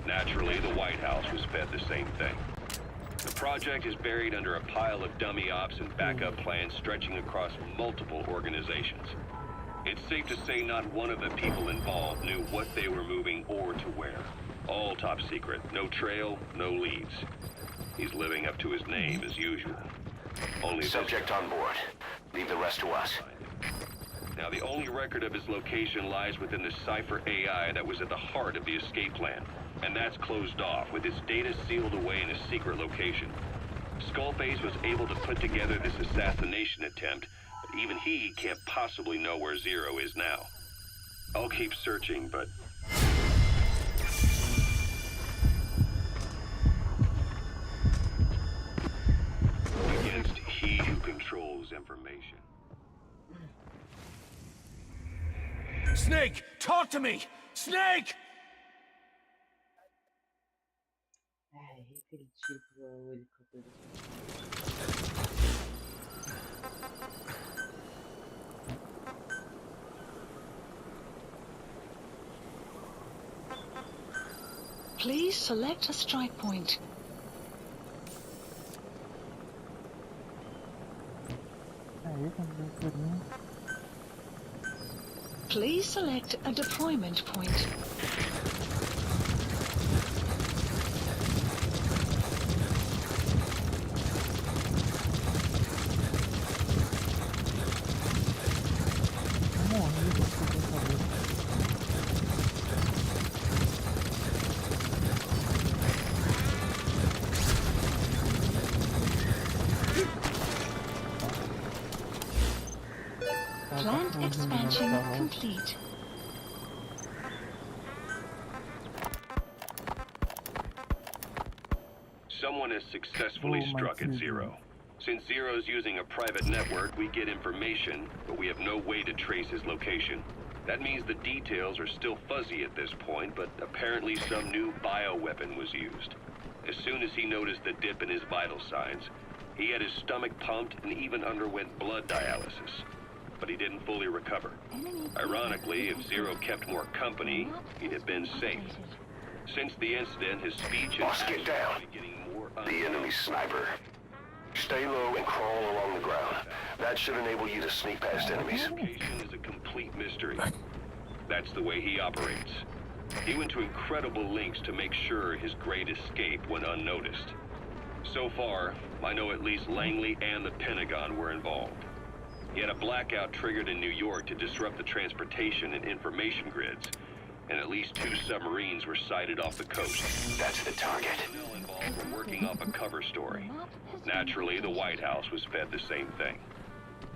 Naturally, the White House was fed the same thing. The project is buried under a pile of dummy ops and backup plans stretching across multiple organizations. It's safe to say not one of the people involved knew what they were moving or to where. All top secret, no trail, no leads. He's living up to his name as usual. Only subject on board. Leave the rest to us. Now, the only record of his location lies within the Cypher AI that was at the heart of the escape plan. And that's closed off, with its data sealed away in a secret location. Skullface was able to put together this assassination attempt, but even he can't possibly know where Zero is now. I'll keep searching, but... against he who controls information. Snake! Talk to me! Snake! Please select a strike point. Please select a deployment point. Plant expansion complete. Someone has successfully struck at Zero. Since Zero's using a private network, we get information, but we have no way to trace his location. That means the details are still fuzzy at this point, but apparently some new bioweapon was used. As soon as he noticed the dip in his vital signs, He had his stomach pumped and even underwent blood dialysis. But he didn't fully recover. Ironically, if Zero kept more company, he'd have been safe. Since the incident, his speech Boss, and get down. getting more The enemy sniper. Stay low and crawl along the ground. That should enable you to sneak past enemies. location is a complete mystery. That's the way he operates. He went to incredible lengths to make sure his great escape went unnoticed. So far, I know at least Langley and the Pentagon were involved. He had a blackout triggered in New York to disrupt the transportation and information grids, and at least 2 submarines were sighted off the coast. That's the target. Personnel involved were working up a cover story. Naturally, the White House was fed the same thing.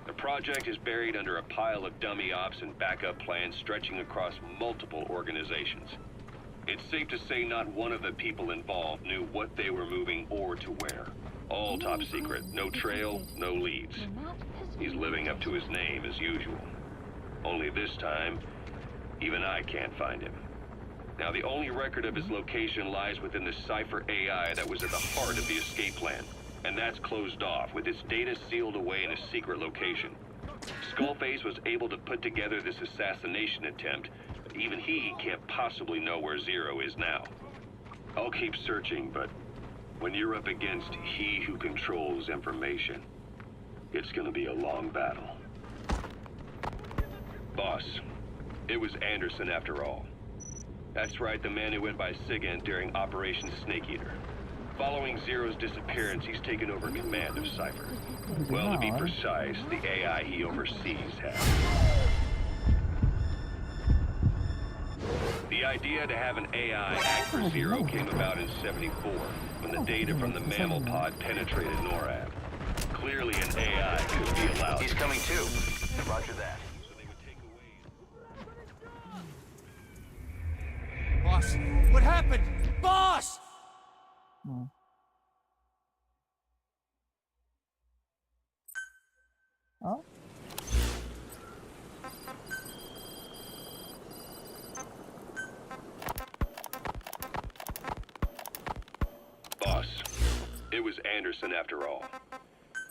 The project is buried under a pile of dummy ops and backup plans stretching across multiple organizations. It's safe to say not one of the people involved knew what they were moving or to where. All top secret, no trail, no leads. He's living up to his name as usual. Only this time, even I can't find him. Now, the only record of his location lies within the Cypher AI that was at the heart of the escape plan. And that's closed off, with its data sealed away in a secret location. Skullface was able to put together this assassination attempt, but even he can't possibly know where Zero is now. I'll keep searching, but when you're up against he who controls information, it's gonna be a long battle. Boss, it was Anderson after all. That's right, the man who went by SIGINT during Operation Snake Eater. Following Zero's disappearance, he's taken over command of Cypher. Well, to be precise, the AI he oversees has. The idea to have an AI act for Zero came about in '74, when the data from the mammal pod penetrated NORAD. Clearly an AI could be allowed. He's coming too. Roger that. Boss, what happened? Boss! Oh? Boss, it was Anderson after all.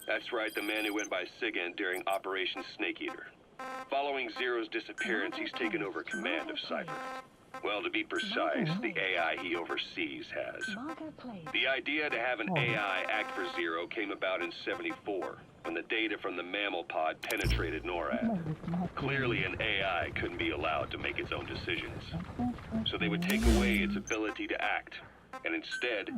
That's right, the man who went by SIGINT during Operation Snake Eater. Following Zero's disappearance, he's taken over command of Cypher. Well, to be precise, the AI he oversees has. The idea to have an AI act for Zero came about in '74, when the data from the mammal pod penetrated NORAD. Clearly an AI couldn't be allowed to make its own decisions. So they would take away its ability to act, and instead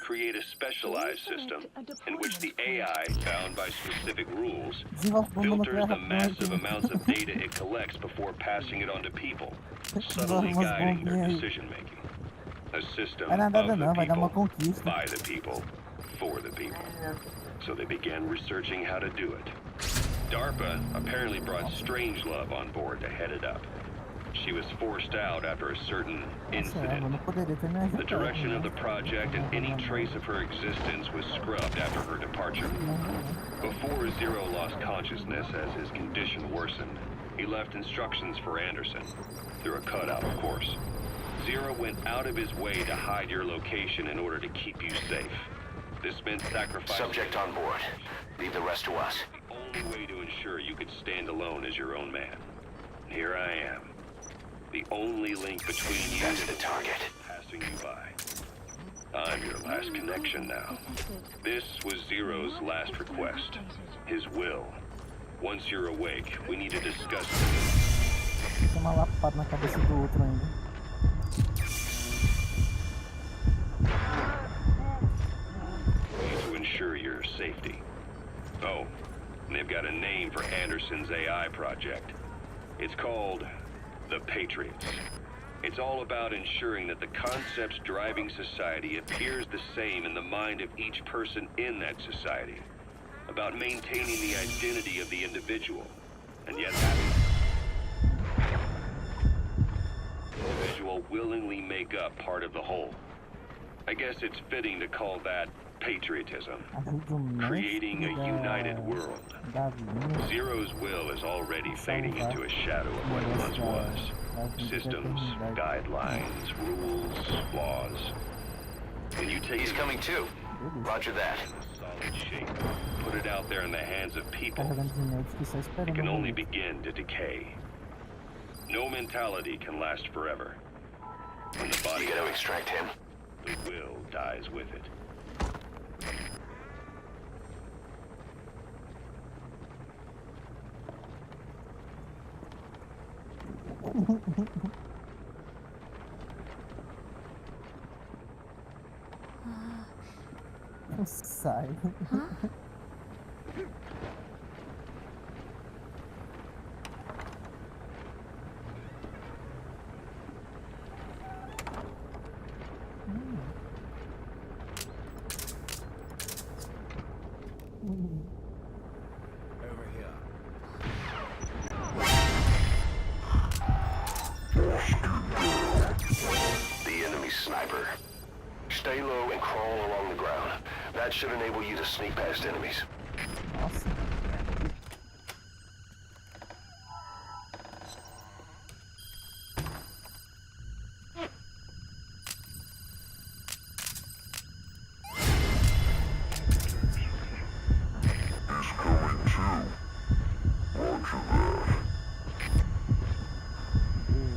create a specialized system in which the AI, bound by specific rules, filters the massive amounts of data it collects before passing it on to people, subtly guiding their decision-making. A system of the people, by the people, for the people. So they began researching how to do it. DARPA apparently brought Strangelove on board to head it up. She was forced out after a certain incident. The direction of the project and any trace of her existence was scrubbed after her departure. Before Zero lost consciousness as his condition worsened, he left instructions for Anderson, through a cutout, of course. Zero went out of his way to hide your location in order to keep you safe. This meant sacrificing... Subject on board. Leave the rest to us. The only way to ensure you could stand alone as your own man. Here I am. The only link between you and the target. Passing you by. I'm your last connection now. This was Zero's last request. His will. Once you're awake, we need to discuss Tem uma lapada na cabeça do outro ainda. to ensure your safety. Oh, and they've got a name for Anderson's AI project. It's called the Patriots. It's all about ensuring that the concepts driving society appears the same in the mind of each person in that society. About maintaining the identity of the individual, and yet having the individual willingly make up part of the whole. I guess it's fitting to call that patriotism. Creating a united world. Zero's will is already fading into a shadow of what it once was. Systems, guidelines, rules, laws. And you take... He's coming too. Roger that. Solid shape. Put it out there in the hands of people. Carregando genética e só It esperando. can o only momento. begin to decay. No mentality can last forever. When the body You gotta extract him. the will dies with it. Sai. Over here. The enemy sniper. Stay low and crawl along the ground. That should enable you to sneak past enemies. Nossa.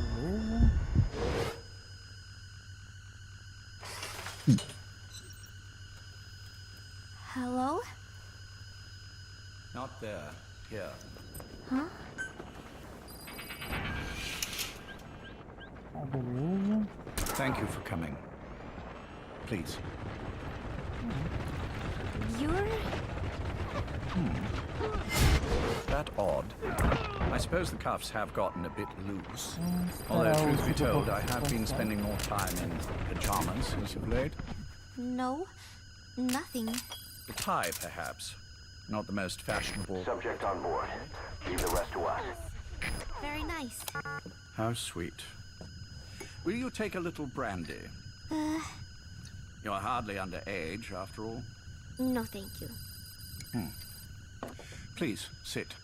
Beleza. Hello? Not there. Here. Huh? Tá, beleza. Thank you for coming. Please. You're... That odd. I suppose the cuffs have gotten a bit loose. Espera Although, o truth be tipo told, pouco I have been descansar. spending more time in pajamas since of late. No, nothing. The tie, perhaps. Not the most fashionable. Subject on board. Leave the rest to us. Very nice. How sweet. Will you take a little brandy? You're hardly underage, after all. No thank you. Please, sit.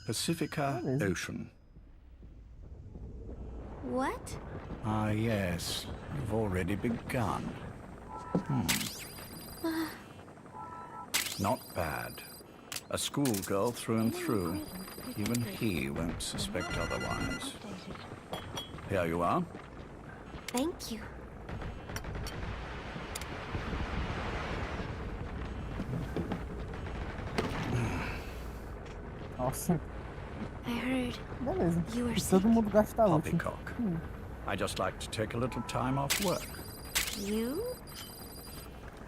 Pacifica Beleza. Ocean. What? Ah, yes. You've already begun. Not bad. A schoolgirl through and through. Even he won't suspect otherwise. Here you are. Thank you. Nossa. I heard Beleza. you were E sick. todo mundo gasta a última. Poppycock. I just like to take a little time off work. You?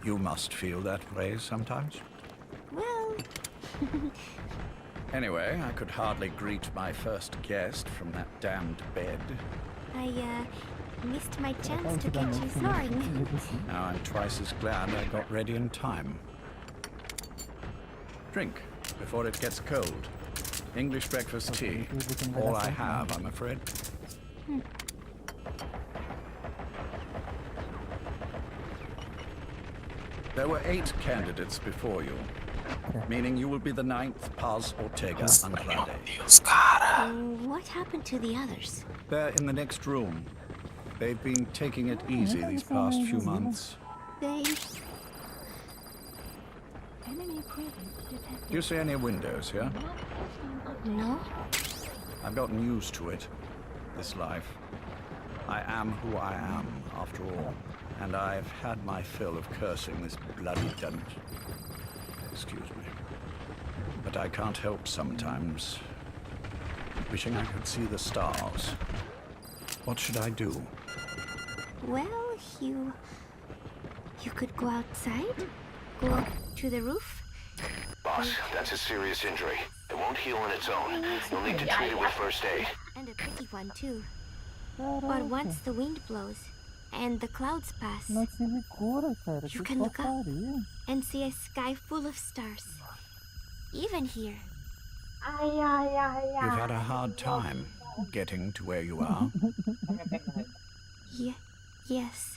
You must feel that way sometimes. Well, Anyway, I could hardly greet my first guest from that damned bed. I, missed my chance to Antigamente catch you tinha snoring. medo assim. Now I'm twice as glad I got ready in time. Drink before it gets cold. English breakfast tea. All I have, I'm afraid. There were 8 candidates before you, meaning you will be the 9th Paz Ortega Andrade. What happened to the others? They're in the next room. They've been taking it easy these past few months. They... Do you see any windows here? No? I've gotten used to it, this life. I am who I am, after all, and I've had my fill of cursing this bloody dungeon. Excuse me. But I can't help sometimes wishing I could see the stars. What should I do? Well, you could go outside? Go up to the roof? Boss, that's a serious injury. It won't heal on its own. You'll need to treat it with first aid. And a pretty one, too. But once the wind blows and the clouds pass, Não tive cura, cara. you Que can look up porcaria. and see a sky full of stars. Even here. You've had a hard time getting to where you are. Yes.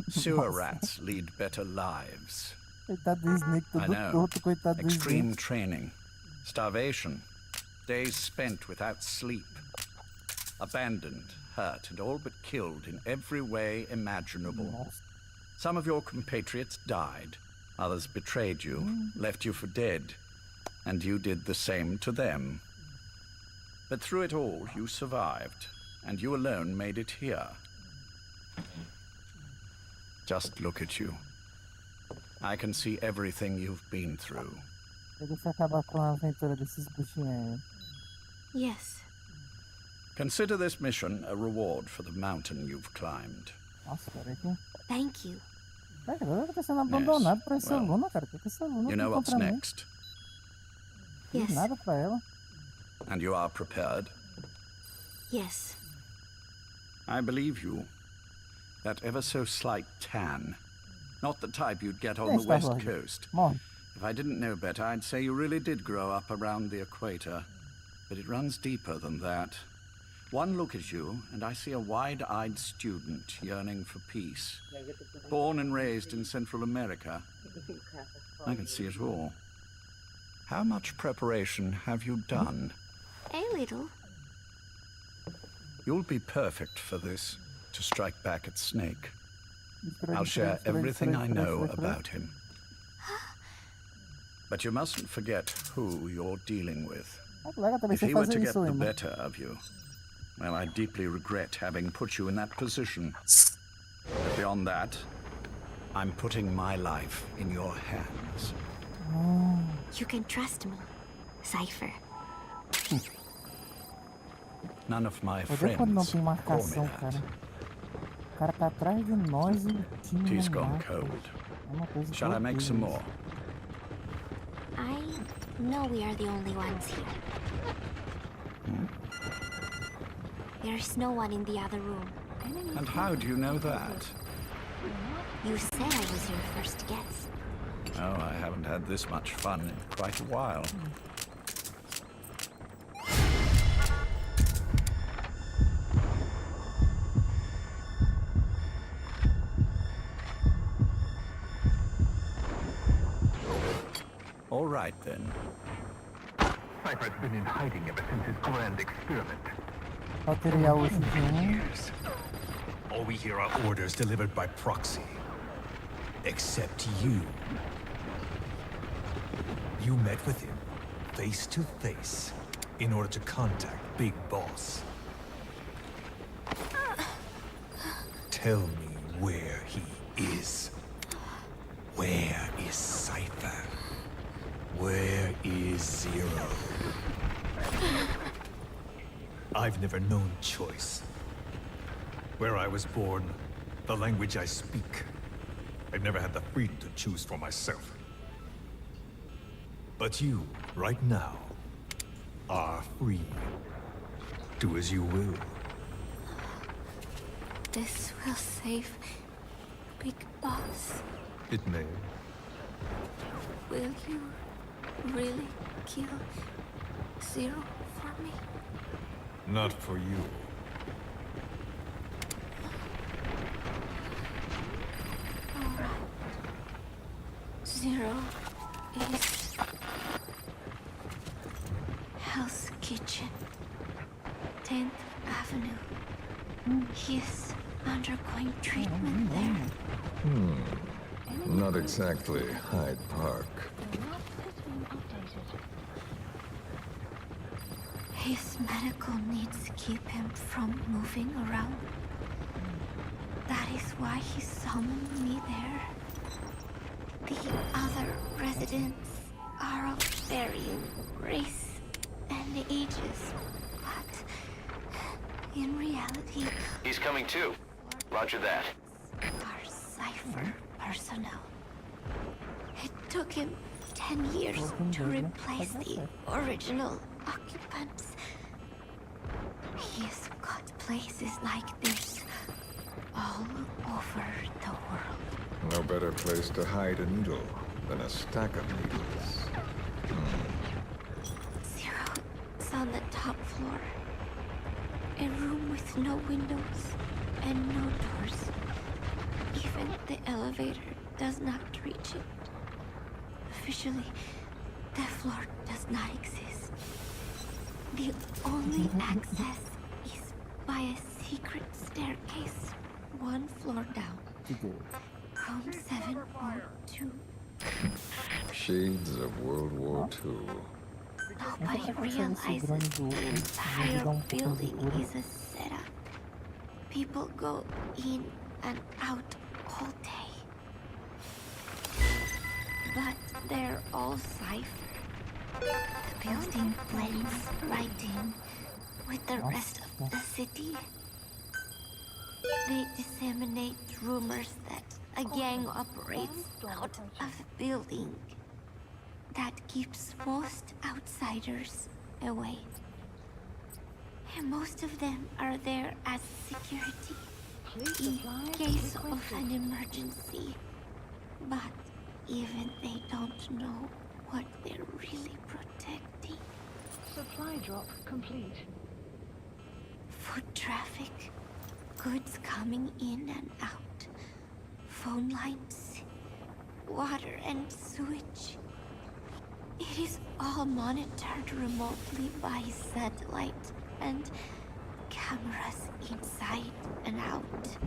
Sewer rats lead better lives. Coitado do Snake, I todo know. torto, coitado do Extreme Snake. training, starvation, Days spent without sleep. Abandoned, hurt, and all but killed in every way imaginable. Some of your compatriots died. Others betrayed you, left you for dead. And you did the same to them. But through it all, you survived. And you alone made it here. Just look at you. I can see everything you've been through. Deixa eu acabar com a aventura desses bichinhos aí. Yes. Consider this mission a reward for the mountain you've climbed. Nossa, peraí aqui. Thank you. Cara, eu tô sendo abandonado por essa aluna, cara. O que essa aluna You know what's contra mim? next. Não fiz nada pra ela. And you are prepared? Yes. I believe you. That ever so slight tan. Not the type you'd get on the West Coast. If I didn't know better, I'd say you really did grow up around the equator. But it runs deeper than that. One look at you, and I see a wide-eyed student yearning for peace. Born and raised in Central America. I can see it all. How much preparation have you done? A little. You'll be perfect for this, to strike back at Snake. I'll share everything I know about him. But you mustn't forget who you're dealing with. If he were to get the better of you, well, I deeply regret having put you in that position. But beyond that, I'm putting my life in your hands. You can trust me, Cypher. None of my Odeio quando não friends tem call me marcação, that. cara. O cara tá atrás de nós e o time Tea's não gone marca. cold. É uma coisa que Shall eu I make odeio some isso. more? I know we are the only ones here. There's no one in the other room. And how do you know that? You said I was your first guest. Oh, I haven't had this much fun in quite a while. All right, then. Cypher's been in hiding ever since his grand experiment. Material hoje de Years. All we hear are orders delivered by proxy. Except you. You met with him, face to face, in order to contact Big Boss. Tell me where he is. Where is Cypher? Where is Zero? I've never known choice. Where I was born, the language I speak, I've never had the freedom to choose for myself. But you, right now, are free. Do as you will. This will save Big Boss. It may. Will you really kill Zero for me? Not for you. Alright. Zero is Hell's Kitchen, 10th Avenue. He is undergoing treatment there. Not exactly Hyde Park. His medical needs keep him from moving around. That is why he summoned me there. The other residents are of varying race and ages, but in reality, He's coming too. Roger that. are Cypher personnel. It took him 10 years to replace the original occupants. He's got places like this all over the world. No better place to hide a needle than a stack of needles. Zero is on the top floor. A room with no windows and no doors. Even the elevator does not reach it. Officially, the floor does not exist. The only access is by a secret staircase, 1 floor down. Room 702. Shades of World War II. Nobody realizes the entire building is a setup. People go in and out all day. But they're all cipher. The building blends right in with the rest of the city. They disseminate rumors that a gang operates out of the building. That keeps most outsiders away. And most of them are there as security in case of an emergency. But even they don't know what they're really protecting. Supply drop complete. Foot traffic, goods coming in and out, phone lines, water and sewage. It is all monitored remotely by satellite and cameras inside and out.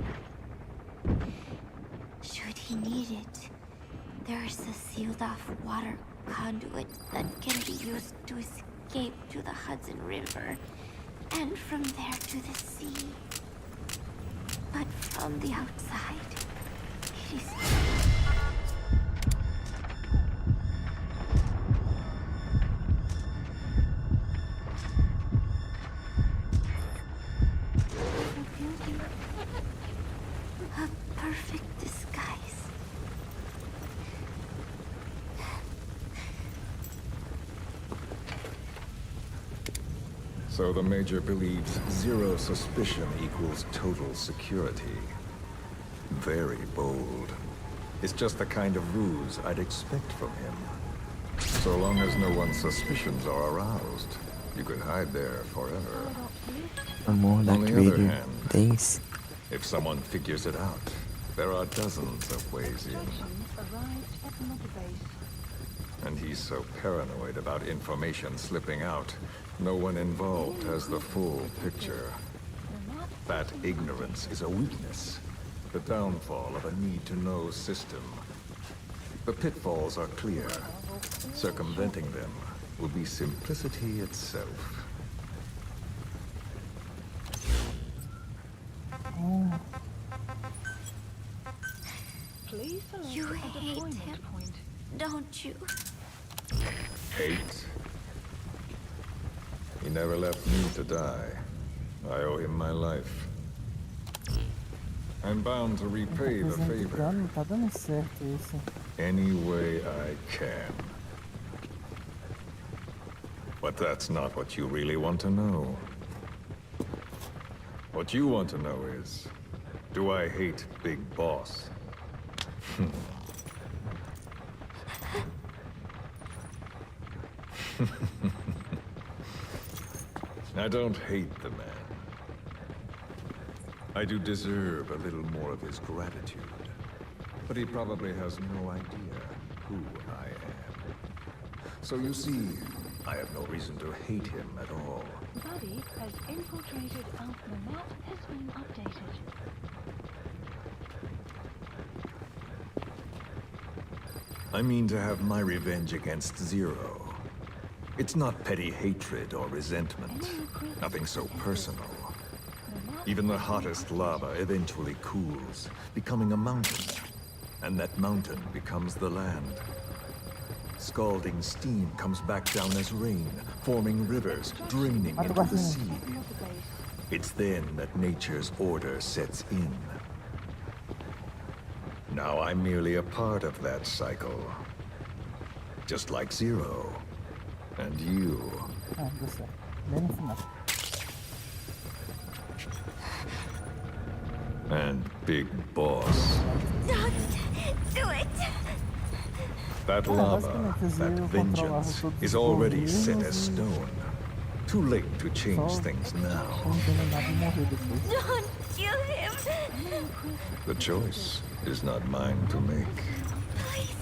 Should he need it, there's a sealed-off water conduit that can be used to escape to the Hudson River, and from there to the sea. But from the outside, it is... a perfect disguise. So the Major believes zero suspicion equals total security. Very bold. It's just the kind of ruse I'd expect from him. So long as no one's suspicions are aroused, you could hide there forever. On the other hand, if someone figures it out, there are dozens of ways in. And he's so paranoid about information slipping out, no one involved has the full picture. That ignorance is a weakness, the downfall of a need-to-know system. The pitfalls are clear. Circumventing them will be simplicity itself. You hate him, don't you? Hate? He never left me to die. I owe him my life. I'm bound to repay the favor any way I can. But that's not what you really want to know. What you want to know is, do I hate Big Boss? I don't hate the man. I do deserve a little more of his gratitude. But he probably has no idea who I am. So you see, I have no reason to hate him at all. Buddy has infiltrated Alpha. Map has been updated. I mean to have my revenge against Zero. It's not petty hatred or resentment. Nothing so personal. Even the hottest lava eventually cools, becoming a mountain. And that mountain becomes the land. Scalding steam comes back down as rain, forming rivers, draining into the sea. It's then that nature's order sets in. Now I'm merely a part of that cycle. Just like Zero. And you. And Big Boss. Don't do it! That lava, that vengeance, is already set as stone. Too late to change things now. Don't kill him! The choice is not mine to make. Please,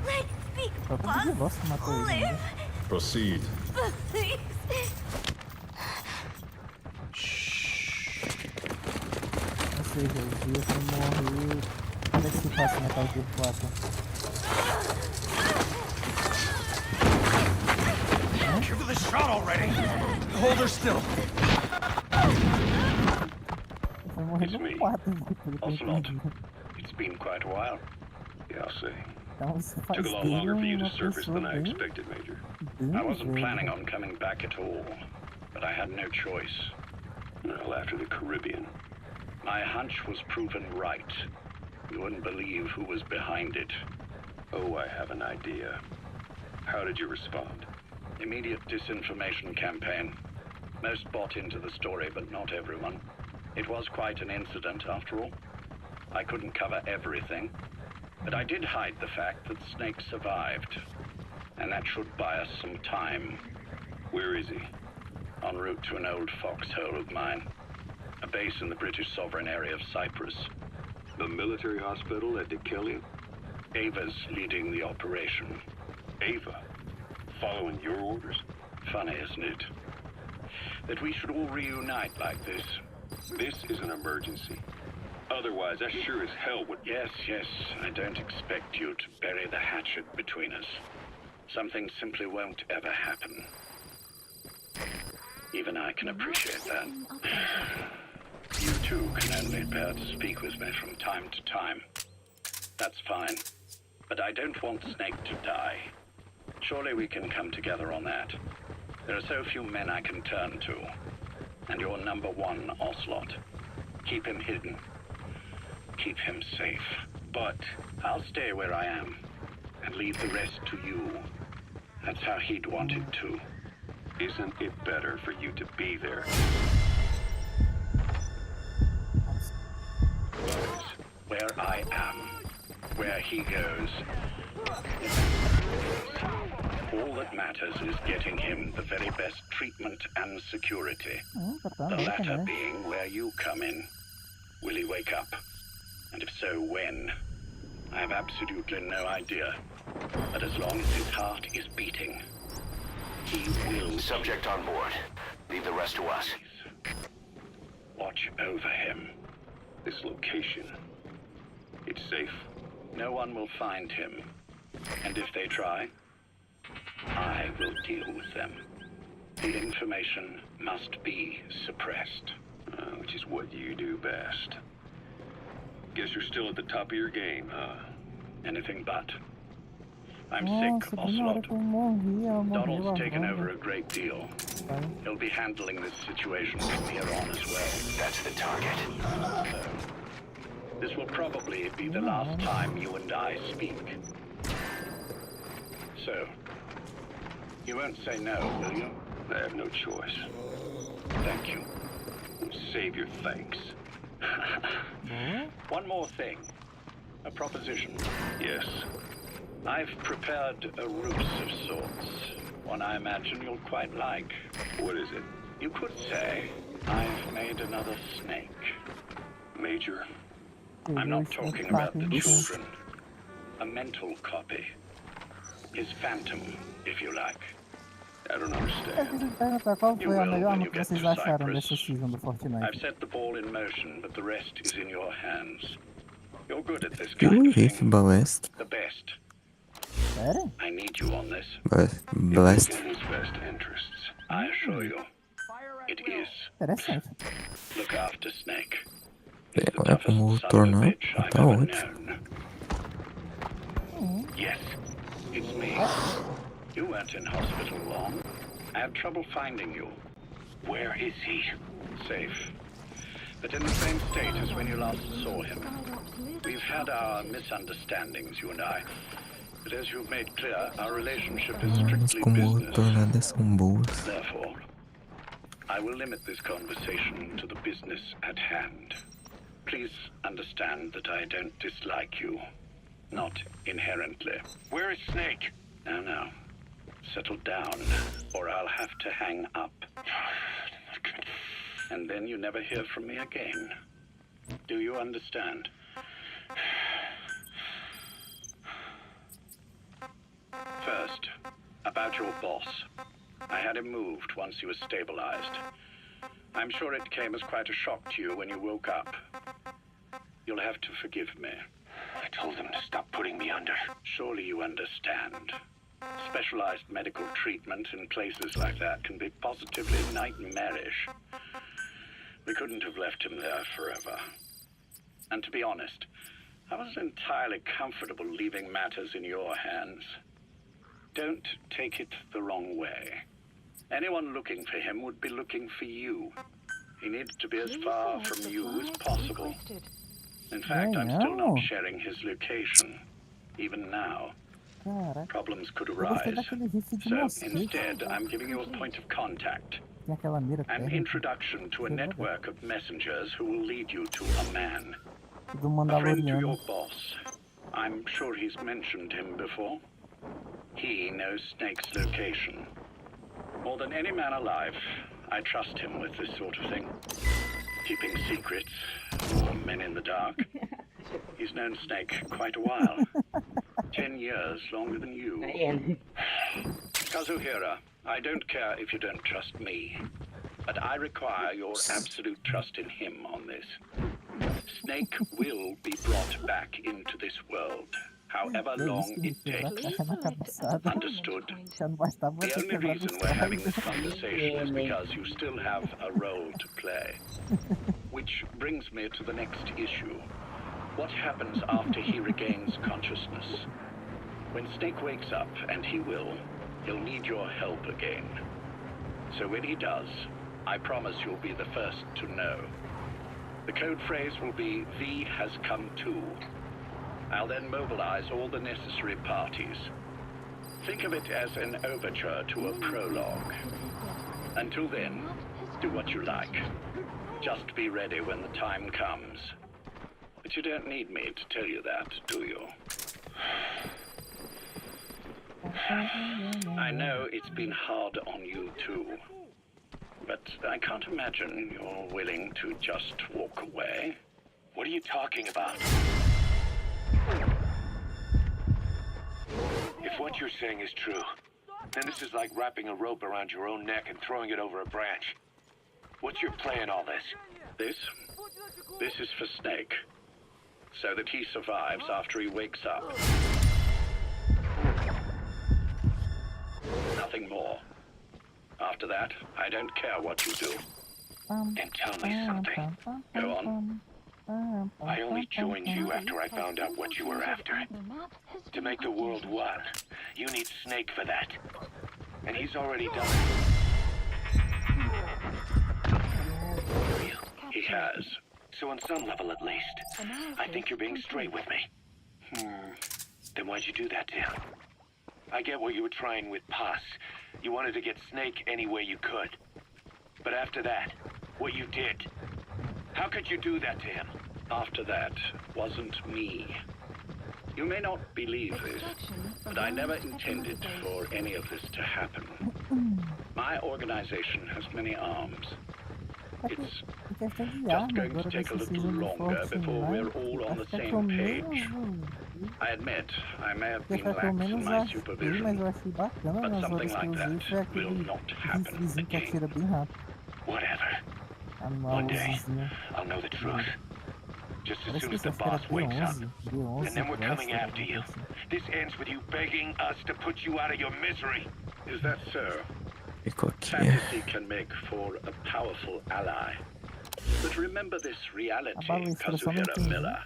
let Big Boss live! Proceed. Please. seja, o dia vai morrer. Como é que se passa na Metal Gear 4? Give her the shot already! Hold her still! Vai morrer It's no me. 4, pelo que eu Ocelot. entendi. It's been quite a while. Yeah, I'll say. Então você Took faz a lot dele longer for you to uma surface pessoa than I bem... expected, Major. bem I wasn't velha. planning on coming back at all, but I had no choice. Well, after the Caribbean, my hunch was proven right. You wouldn't believe who was behind it. Oh, I have an idea. How did you respond? Immediate disinformation campaign. Most bought into the story, but not everyone. It was quite an incident, after all. I couldn't cover everything, but I did hide the fact that Snake survived. And that should buy us some time. Where is he? En route to an old foxhole of mine. A base in the British sovereign area of Cyprus. The military hospital at Dekilia? Ava's leading the operation. Ava? Following your orders? Funny, isn't it? That we should all reunite like this. This is an emergency. Otherwise, I sure as hell would... Yes, I don't expect you to bury the hatchet between us. Something simply won't ever happen. Even I can appreciate that. You two can only bear to speak with me from time to time. That's fine. But I don't want Snake to die. Surely we can come together on that. There are so few men I can turn to. And you're number one, Ocelot. Keep him hidden. Keep him safe. But I'll stay where I am and leave the rest to you. That's how he'd want it too. Isn't it better for you to be there? Where I am, where he goes. All that matters is getting him the very best treatment and security. The latter being where you come in. Will he wake up? And if so, when? I have absolutely no idea. But as long as his heart is beating, he will... Subject on board. Leave the rest to us. Watch over him. This location, it's safe? No one will find him. And if they try, I will deal with them. The information must be suppressed. Which is what you do best. Guess you're still at the top of your game, huh? Anything but. I'm Nossa, sick, bem na hora Ocelot. que eu morri, ela morreu Donald's taken agora. over a great deal. He'll be handling this situation from here on as well. That's the target. So, this will probably be the last time you and I speak. So, you won't say no, will you? I have no choice. Thank you. Save your thanks. One more thing. A proposition. Yes. I've prepared a ruse of sorts. One I imagine you'll quite like. What is it? You could say I've made another Snake. Major? I'm not talking about the children. A mental copy. His phantom, if you like. I don't Eu understand. quis perguntar qual foi a melhor arma que vocês acharam dessa season do Fortnite. I've set the ball in motion, but the rest is in your hands. You're good at this kind of Riff thing. Blast. The best. Sério? I need you on this. Blast. In his best interests. I assure you. It is. Interessante. Look after Snake. É como tornar. Tá ótimo. Yes, it's me. You weren't in hospital long. I had trouble finding you. Where is he? Safe. But in the same state as when you last saw him. We've had our misunderstandings, you and I. But as you've made clear, our relationship is Armas strictly como business. tornadas são boas. Therefore, I will limit this conversation to the business at hand. Please understand that I don't dislike you. Not inherently. Where is Snake? No. Settle down, or I'll have to hang up. And then you never hear from me again. Do you understand? First, about your boss. I had him moved once he was stabilized. I'm sure it came as quite a shock to you when you woke up. You'll have to forgive me. I told them to stop putting me under. Surely you understand. Specialized medical treatment in places like that can be positively nightmarish. We couldn't have left him there forever. And to be honest, I wasn't entirely comfortable leaving matters in your hands. Don't take it the wrong way. Anyone looking for him would be looking for you. He needs to be as far from you as possible. In fact, I'm still not sharing his location, even now. Problems could arise. So instead, I'm giving you a point of contact. An introduction to a network of messengers who will lead you to a man. A friend to your boss. I'm sure he's mentioned him before. He knows Snake's location. More than any man alive, I trust him with this sort of thing. Keeping secrets, or men in the dark. He's known Snake quite a while. 10 years longer than you. Kazuhira, I don't care if you don't trust me, but I require your absolute trust in him on this. Snake will be brought back into this world, however long it takes. Understood? The only reason we're having this conversation is because you still have a role to play. Which brings me to the next issue. What happens after he regains consciousness? When Snake wakes up, and he will, he'll need your help again. So when he does, I promise you'll be the first to know. The code phrase will be, V has come to. I'll then mobilize all the necessary parties. Think of it as an overture to a prologue. Until then, do what you like. Just be ready when the time comes. But you don't need me to tell you that, do you? I know it's been hard on you too. But I can't imagine you're willing to just walk away. What are you talking about? If what you're saying is true, then this is like wrapping a rope around your own neck and throwing it over a branch. What's your play in all this? This is for Snake. So that he survives after he wakes up. Nothing more. After that, I don't care what you do. Then tell me something. Go on. I only joined you after I found out what you were after. To make the world one, you need Snake for that. And he's already done it. He has. So on some level at least, I think you're being straight with me. Then why'd you do that to him? I get what you were trying with Paz. You wanted to get Snake any way you could. But after that, what you did, how could you do that to him? After that wasn't me. You may not believe this, but I never intended for any of this to happen. My organization has many arms. It's just going to take a little longer before we're all on the same page. I admit, I may have been lax in my supervision, but something like that will not happen again. Whatever. One day, I'll know the truth. Just as soon as the boss wakes up. And then we're coming after you. This ends with you begging us to put you out of your misery. Is that so? Fantasy can make for a powerful ally. But remember this reality, Kazuhira Miller.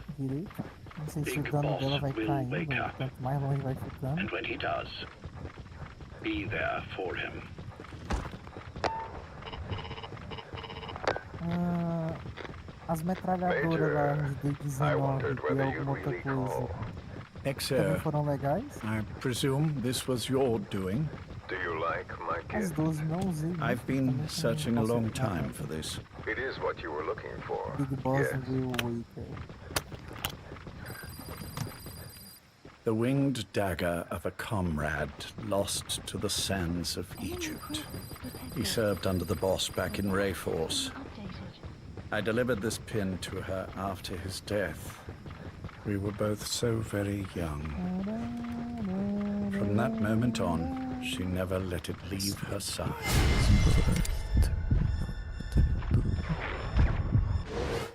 Big Boss will wake up. And when he does, be there for him. As metralhadoras lá de 19 e alguma outra coisa. XO, foram legais? I presume this was your doing? Do you like my kit? As 12 não usei. I've been searching a long time for this. It is what you were looking for. Big Boss Yes. will wait. The winged dagger of a comrade lost to the sands of Egypt. He served under the boss back in Rayforce. I delivered this pin to her after his death. We were both so very young. From that moment on, she never let it leave her side.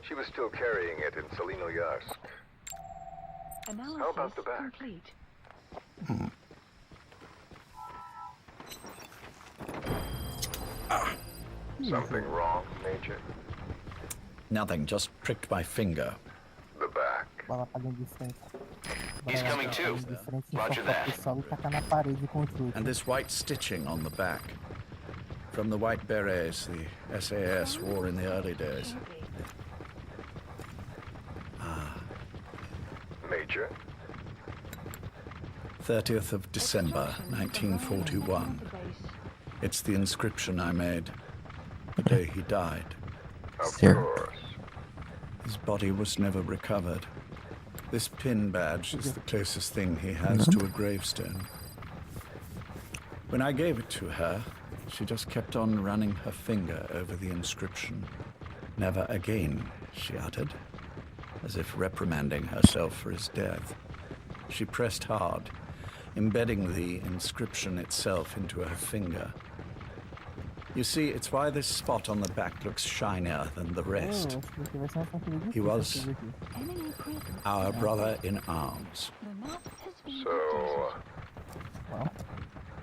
She was still still carrying it in Selino-Yarsk. Analysis How about the back? complete. Something wrong, Major? Nothing, just pricked my finger. The back. Bola pra dentro de frente. He's coming too. Roger that. And this white stitching on the back. From the white berets the SAS wore in the early days. Major? 30th of December, 1941. It's the inscription I made the day he died. Of course. His body was never recovered. This pin badge is the closest thing he has to a gravestone. When I gave it to her, she just kept on running her finger over the inscription. Never again, she uttered, as if reprimanding herself for his death. She pressed hard, embedding the inscription itself into her finger. You see, it's why this spot on the back looks shinier than the rest. He was our brother in arms. So...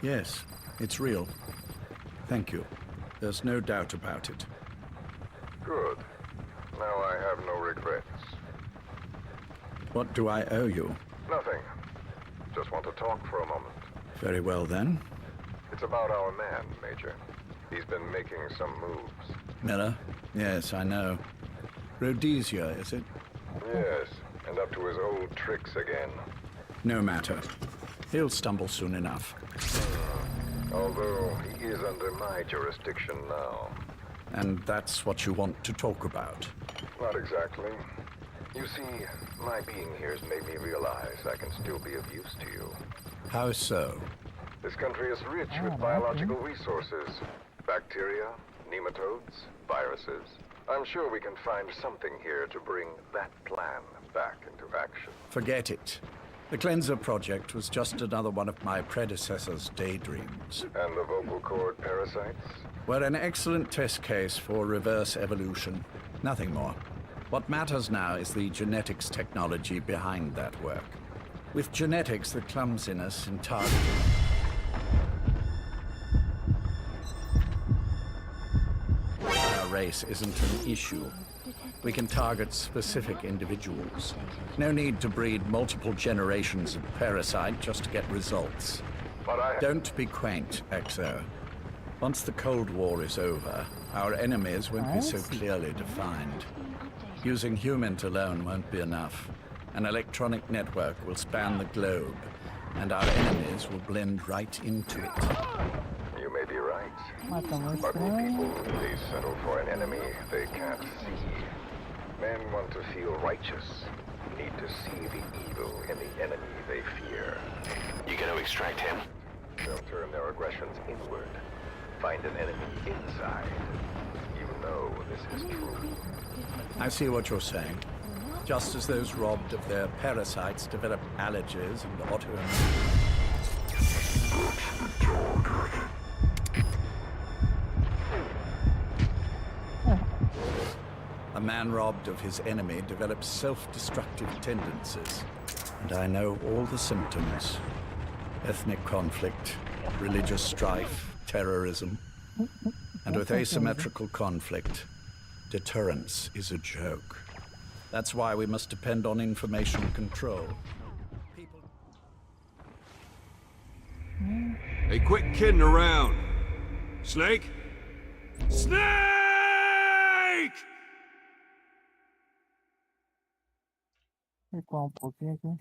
Yes, it's real. Thank you. There's no doubt about it. Good. Now I have no regrets. What do I owe you? Nothing. Just want to talk for a moment. Very well, then. It's about our man, Major. He's been making some moves. Miller? Yes, I know. Rhodesia, is it? Yes, and up to his old tricks again. No matter. He'll stumble soon enough. Although he is under my jurisdiction now. And that's what you want to talk about? Not exactly. You see, my being here has made me realize I can still be of use to you. How so? This country is rich with biological resources. Bacteria, nematodes, viruses. I'm sure we can find something here to bring that plan back into action. Forget it. The Cleanser Project was just another one of my predecessor's daydreams. And the vocal cord parasites? We're an excellent test case for reverse evolution. Nothing more. What matters now is the genetics technology behind that work. With genetics, the clumsiness in targeting... Our race isn't an issue. We can target specific individuals. No need to breed multiple generations of parasite just to get results. But Don't be quaint, Exo. Once the Cold War is over, our enemies won't be so clearly defined. Using humans alone won't be enough. An electronic network will span the globe, and our enemies will blend right into it. You may be right. But we people, they settle for an enemy they can't see. Men want to feel righteous, need to see the evil in the enemy they fear. You gonna extract him? They'll turn their aggressions inward, find an enemy inside. You know this is true. I see what you're saying. Just as those robbed of their parasites develop allergies and autoimmune. A man robbed of his enemy develops self-destructive tendencies. And I know all the symptoms. Ethnic conflict, religious strife, terrorism. And with asymmetrical conflict, deterrence is a joke. That's why we must depend on information control. Hey, quit kidding around. Snake? Snake! Recuar um pouquinho aqui.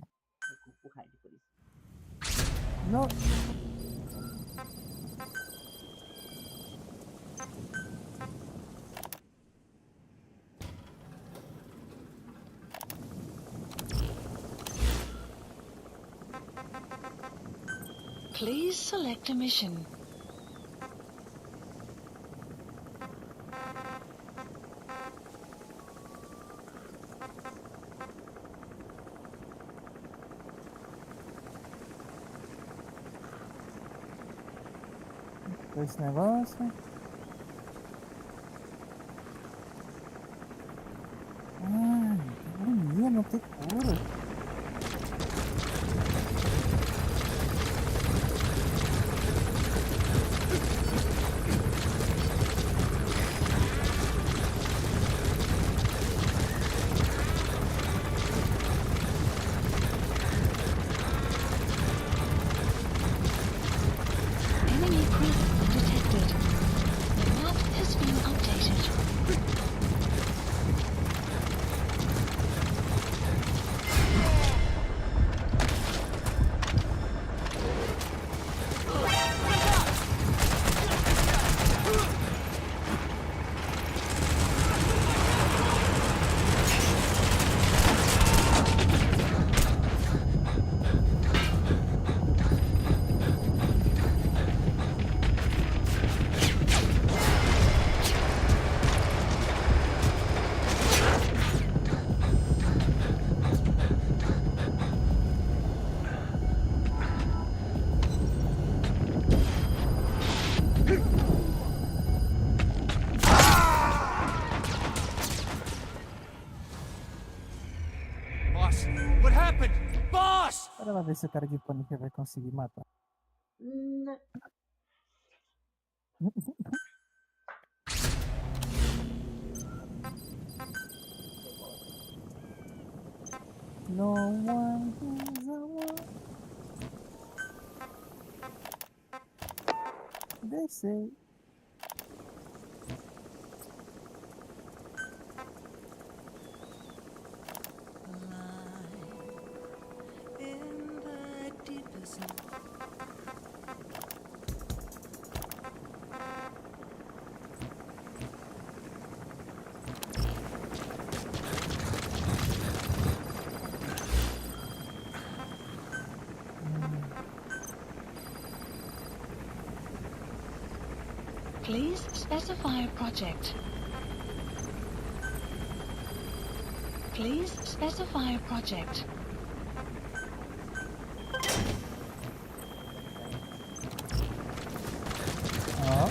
Não. Please select a mission. Esse negócio. Ah. ter cura. Enemy presence detected. The map has been updated. Boss, what happened? Boss! Bora lá ver se o cara de pânico vai conseguir matar. No one is alone. They say. In the deepest Please specify a project. Please specify a project. Ó.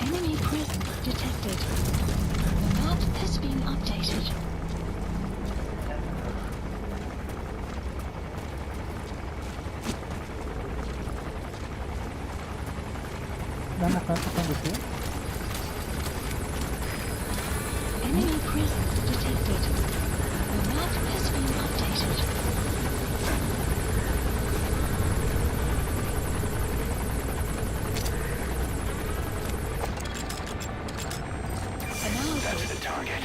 Enemy presence detected. The map has been updated. Dá na carta quando o quê? Enemy presence detected. The map has been updated. That's the target.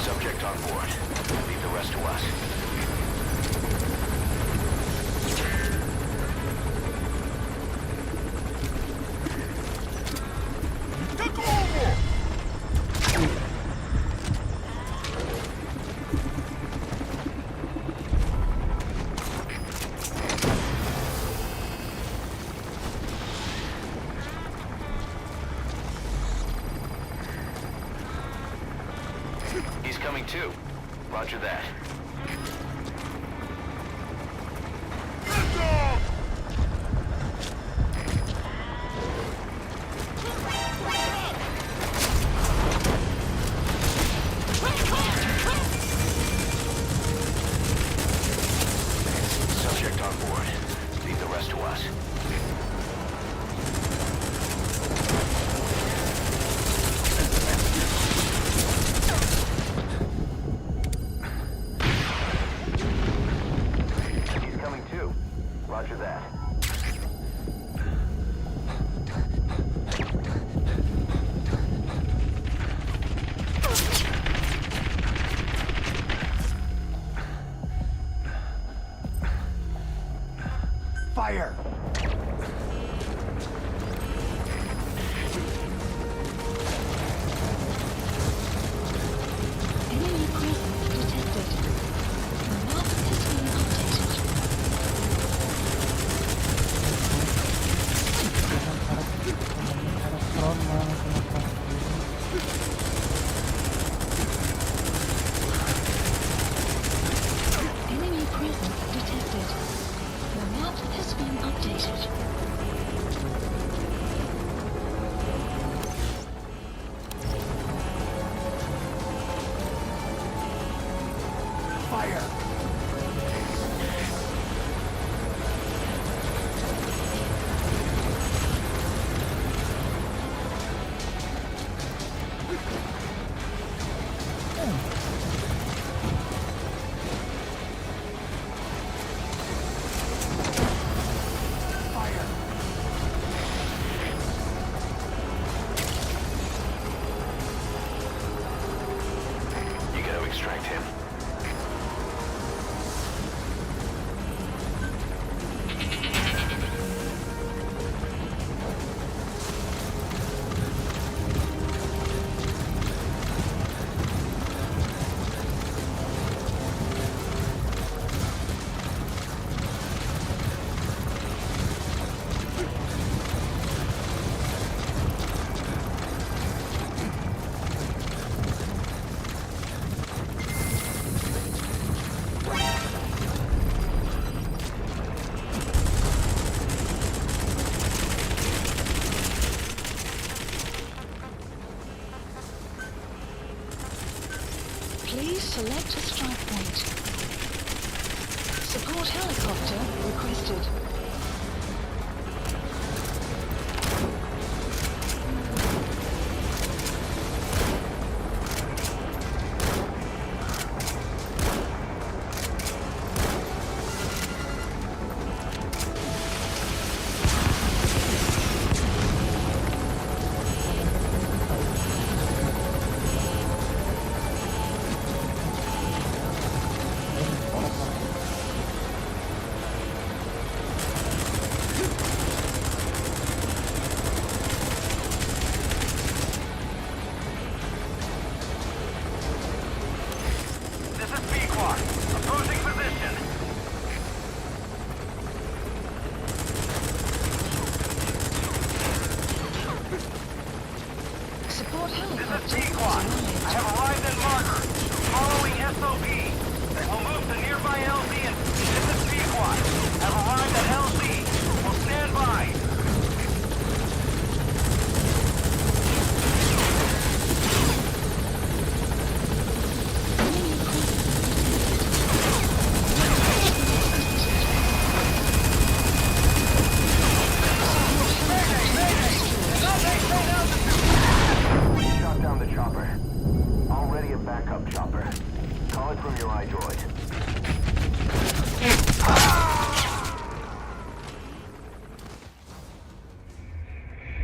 Subject on board. Leave the rest to us. He's coming too. Roger that. Subject on board. Leave the rest to us. He's coming too. Roger that. Fire! You gotta extract him. Please select a strike point. Support helicopter requested.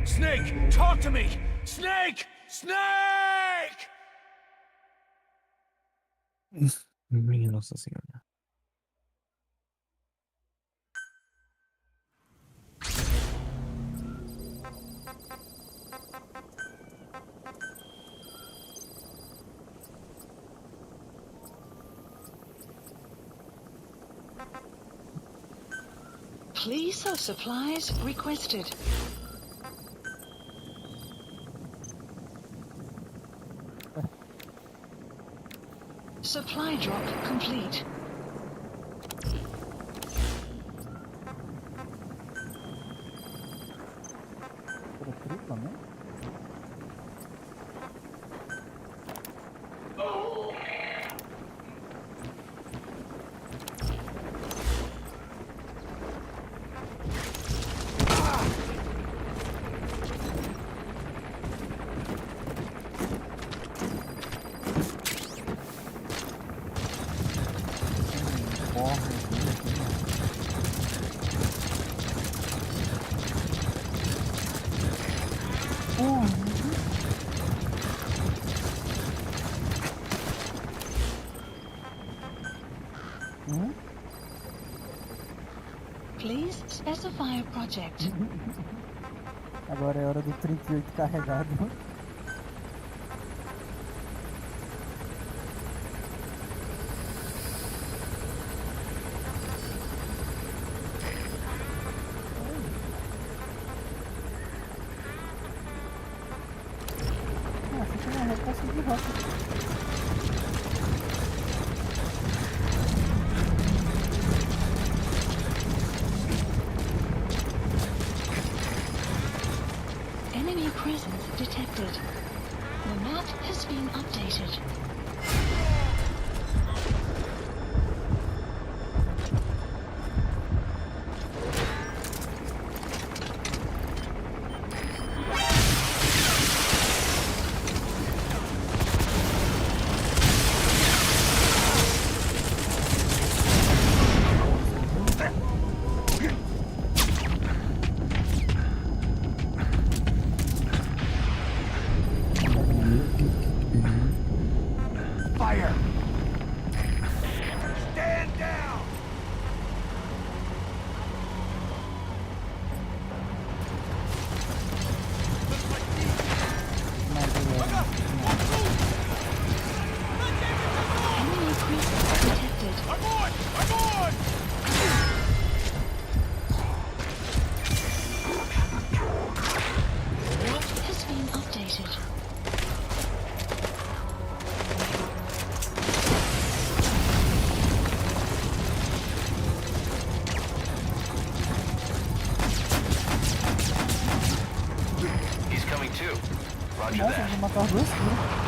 Snake, talk to me! Snake! Snake! Minha Nossa Senhora. Please have supplies requested. Supply drop complete. Please specify a project. Agora é hora do 38 carregado. Fica na resposta de roça. Enemy presence detected. The map has been updated. Vou matar as duas tiras.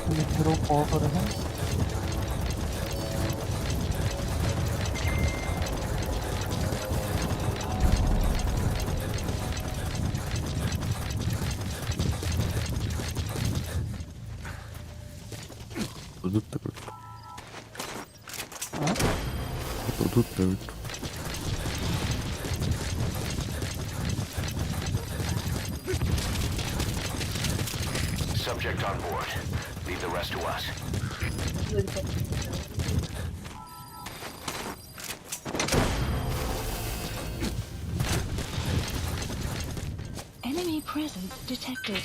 Ele virou pólvora, né? Tudo torto. Tudo torto. Subject on board. Leave the rest to us. Enemy presence detected.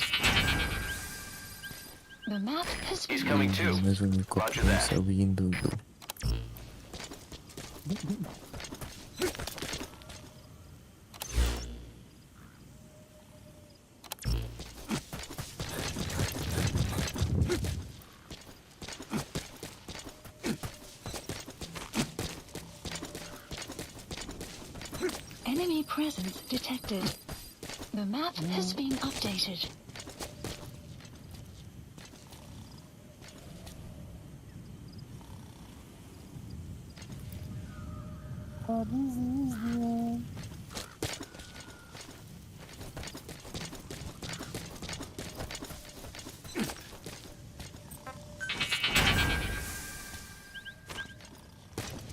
The map has been... He's coming too. Mais um helicóptero no céu vindo do... Enemy presence detected. The map has been updated.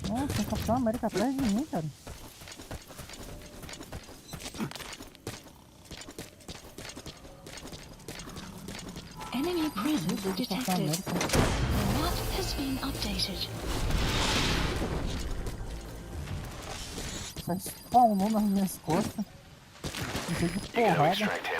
Nossa, tem Capitão América atrás de mim, cara. Enemy presence detected. The map has been updated. Só spawnou nas minhas costas. Cheio de porrada. Caraca.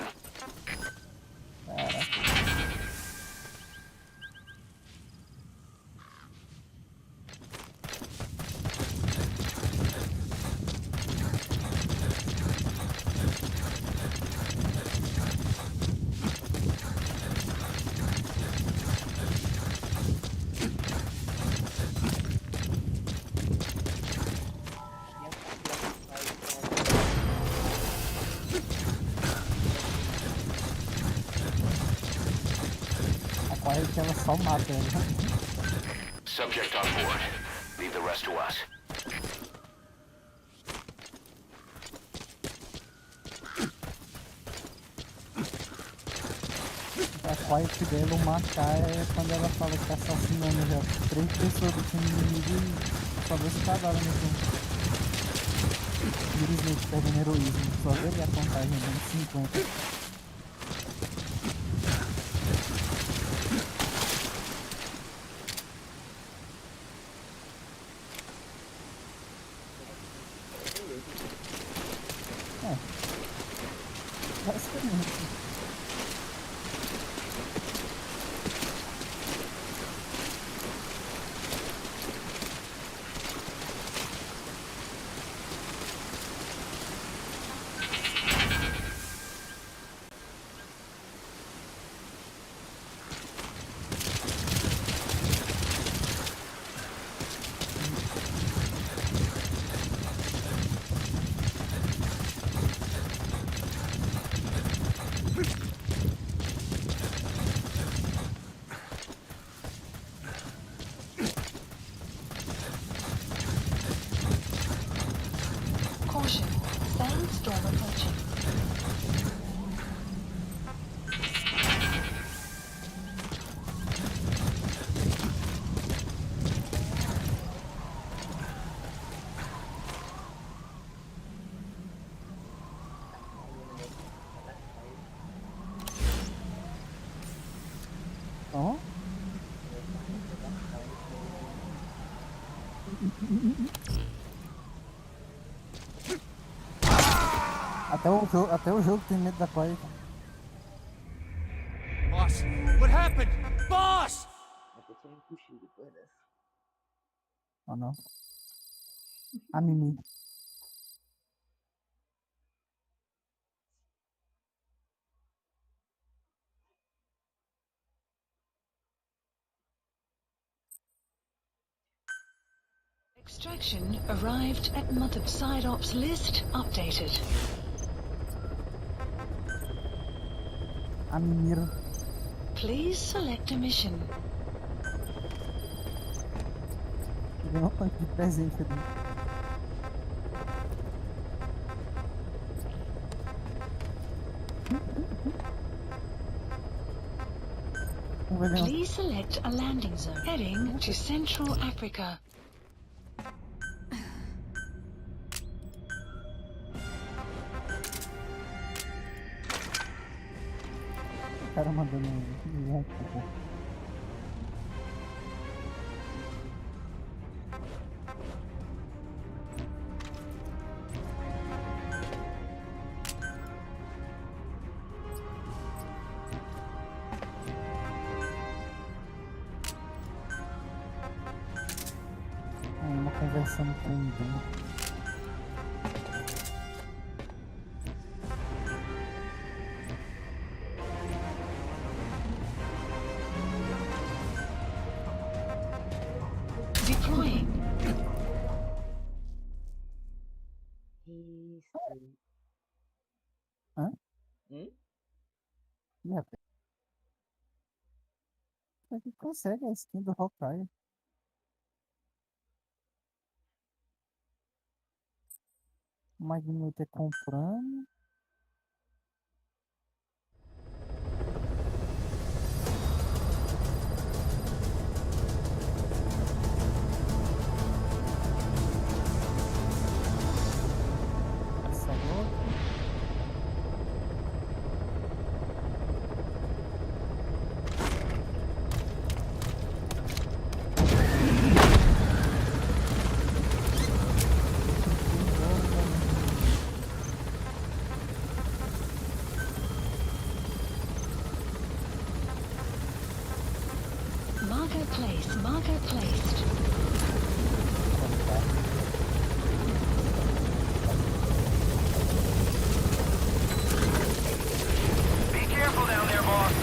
Rapaz, que ela só mata ela. Subject on board. Leave the rest to us. A quiet dela, o matar é quando ela fala que tá assassinando já 3 pessoas do time inimigo e só vê se cadáver no filme. Simplesmente perdendo heroísmo, só vê ali a contagem de 50. Basicamente. Caution. Sandstorm approaching. Ó. Até o jogo tem medo da quiet. Boss, what happened? Boss! Oh não. A Mimi. Extraction arrived at Mother Side Ops list updated. A menina. Please select a mission. Ganhou um tanto de presente ali. Please select a landing zone heading to Central Africa. O cara mandando um pouco. Uma conversando com o Dum. Deploying. Hã? Ih, rapaz. A gente consegue a skin do Hawkeye. O Magneto é comprando. Essa outra. Marker placed. Be careful down there, boss.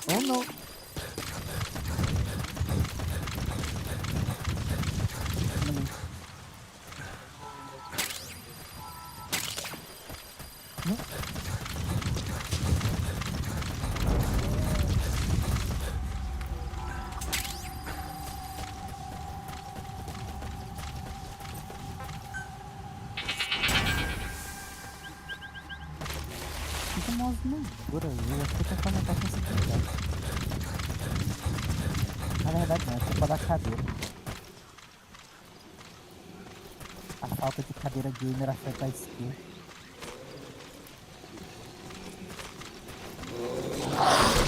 Oh no. Fica umas loucuras, eu acho que eu tô falando pra sensibilidade. Na verdade não, é culpa da cadeira. A falta de cadeira gamer afeta a skill.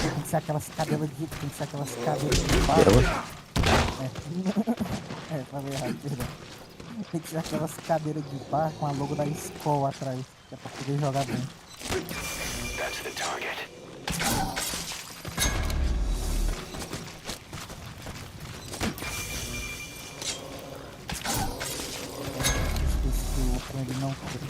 Tem que ser aquelas cadeiras de. Tem que ser aquelas cadeiras de barro. É, falei errado, perdão. Tem que ser aquelas cadeiras de bar com a logo da escola atrás, que é pra poder jogar bem. That's the target. Esqueci o outro, ele não cura.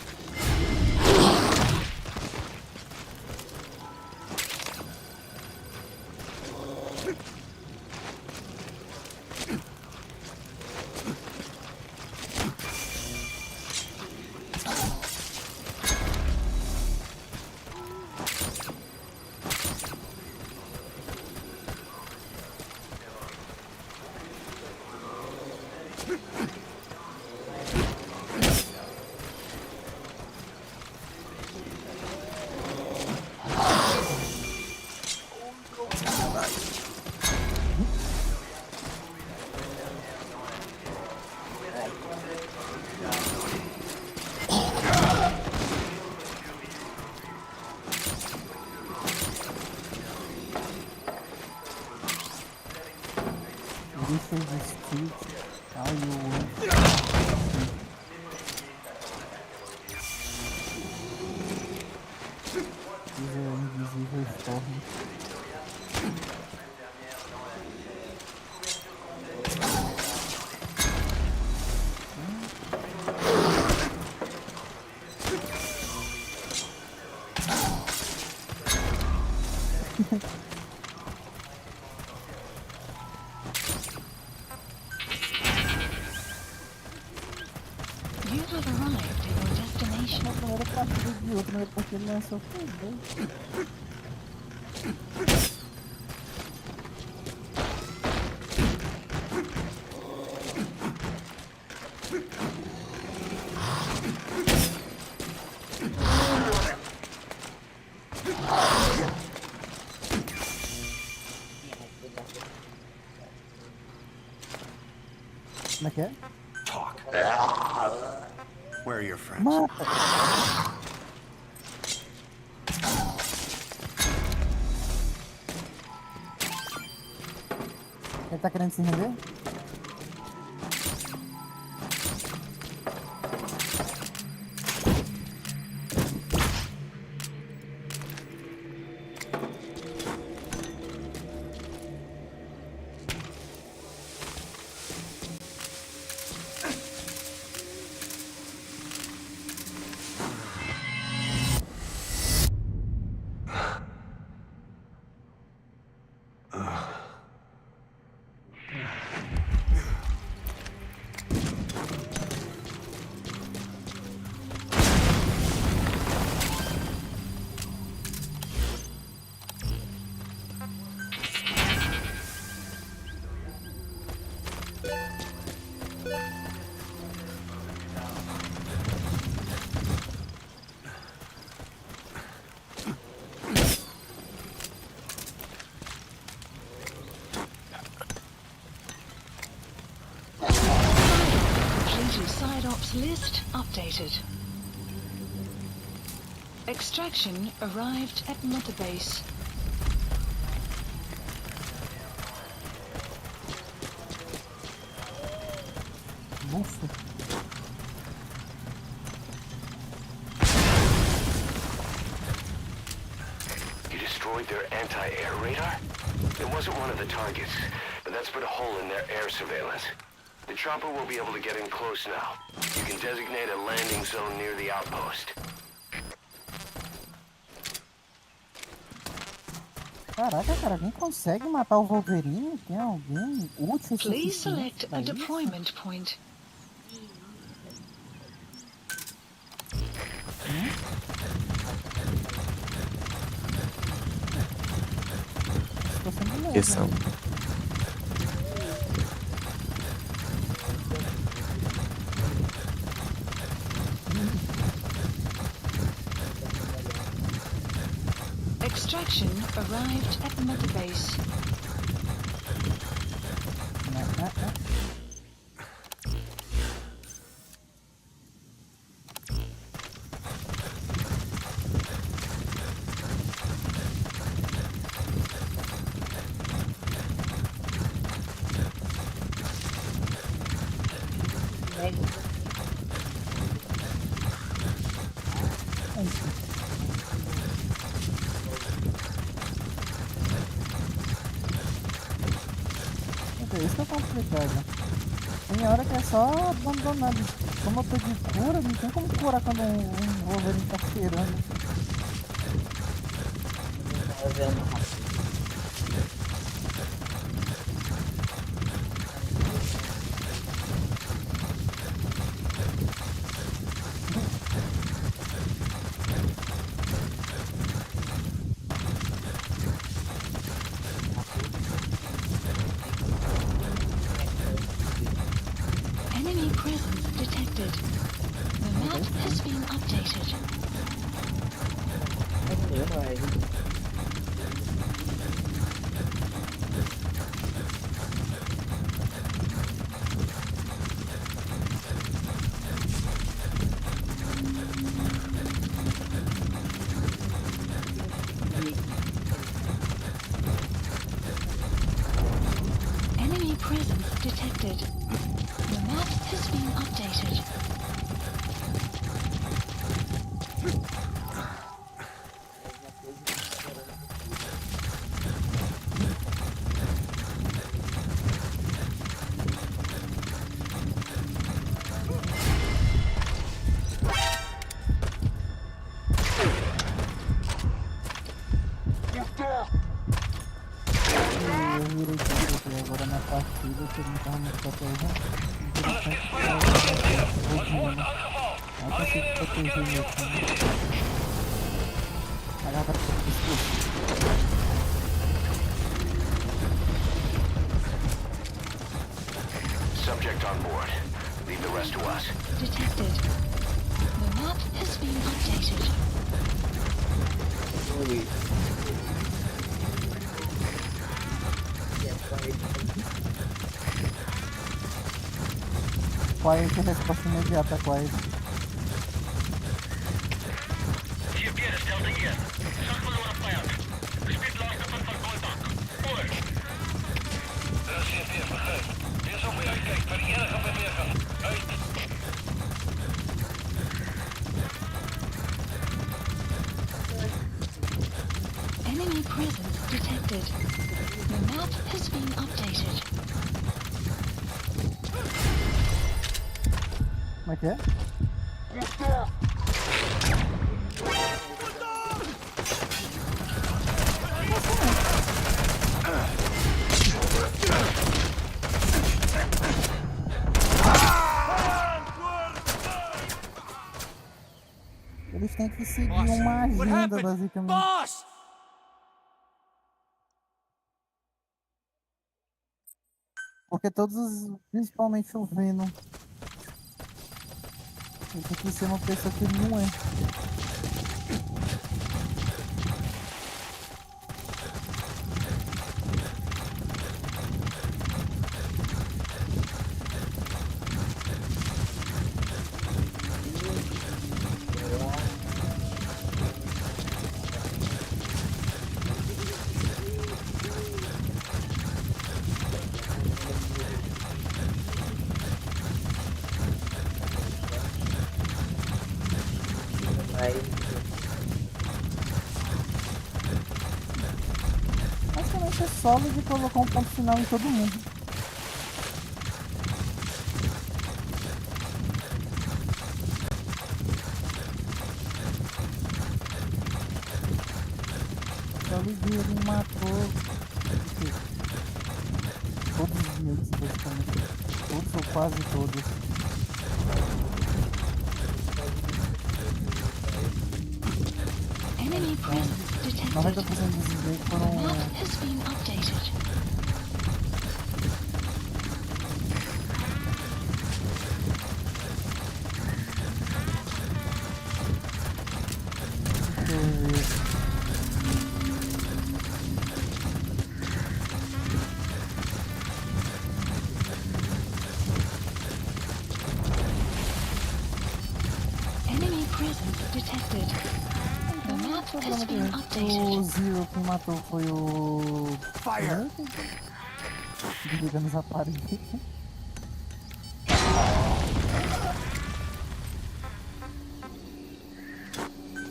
Deixa de street. How you want. Usa invisível storm. You have arrived at your destination. A primeira partida de outra, né? Porque ele lançou tudo. Como é que é? Talk. Where are your friends? Mata! Ele tá querendo se render? Side ops list updated. Extraction arrived at Mother Base. Ufa. You destroyed their anti-air radar? It wasn't one of the targets, but that's put a hole in their air surveillance. The chopper will be able to get in close now. You can designate a landing zone near the outpost. Caraca, cara, alguém consegue matar o Wolverine? Tem alguém útil o Please suficiente select pra a isso? deployment point. Tô sendo louco, Questão. né? Extraction arrived at Mother Base. Isso que é complicado. Tem hora que é só abandonado. Como eu tô de cura, não tem como curar quando um Wolverine tá cheirando. Enemy presence detected. The map has been updated. presence detected. The map has been updated. Agora na partida que ele não tava muito protegendo. Não consigo proteger meu time. Agora vai pro discurso. Subject on board. Leave the rest to us. Detected. The map has been updated. Qual é a resposta imediata? Qual é? Enemy presence detected. The map has been updated. Como é que é? Eles têm que seguir uma agenda, basicamente. Porque principalmente o Venom, ele tem que ser uma pessoa que ele não é. Basicamente é solo de colocar um ponto final em todo mundo. Ele matou todos os meus, basicamente. Todos ou quase todos. Enemy presence detected. 90% dos inglês foram. The map has been updated. Enemy presence detected. The map has been updated. O Zero que matou foi o. Fire! Desligando os aparelhos.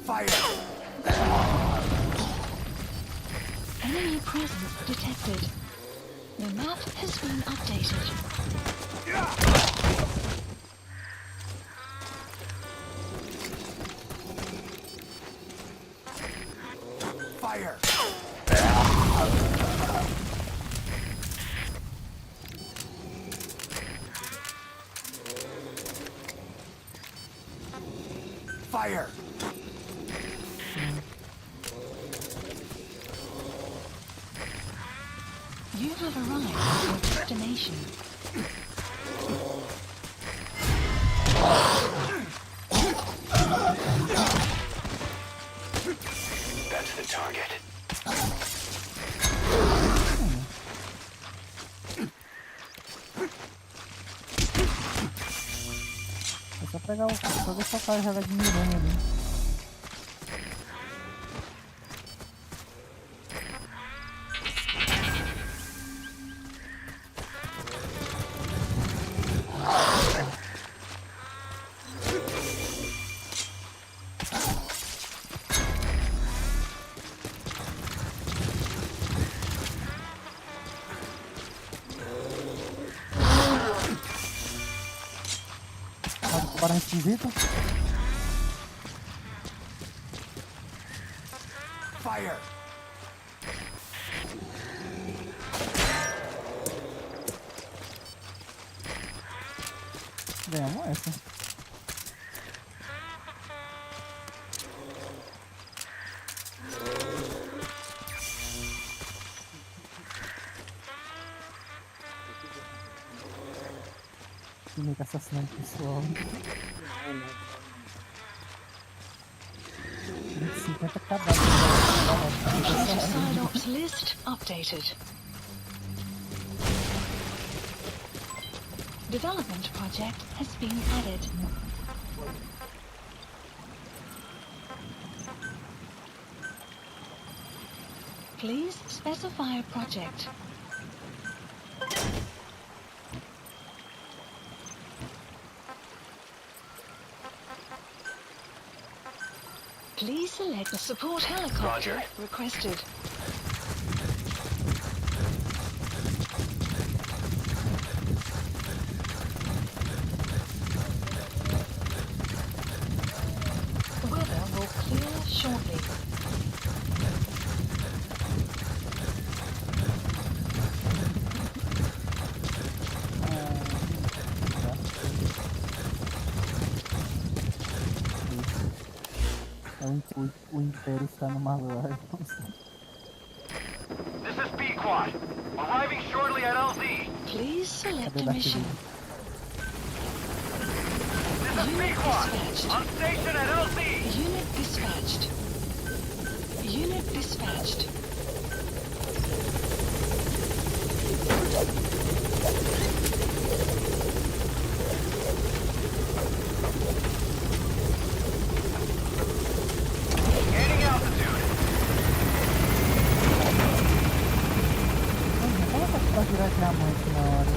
Fire! Enemy presence detected. The map has been updated. Fire! Fire! You have arrived at your destination. That's the target. É só pegar só deixar o cara jogar de miranha ali. Tubarão esquisito. Fire! Ganhamos essa. Fica assassinando pessoal. 50 cadáveres. Side ops list updated. Development project has been added. Please specify a project. Please select the support helicopter requested. The weather will clear shortly. O Império está numa live. This is B-Quad. Arriving shortly at LZ. Please select a mission. This is B-Quad. On station at LZ. Unit dispatched. Unit dispatched. Gaining altitude. Pra virar diamante na hora.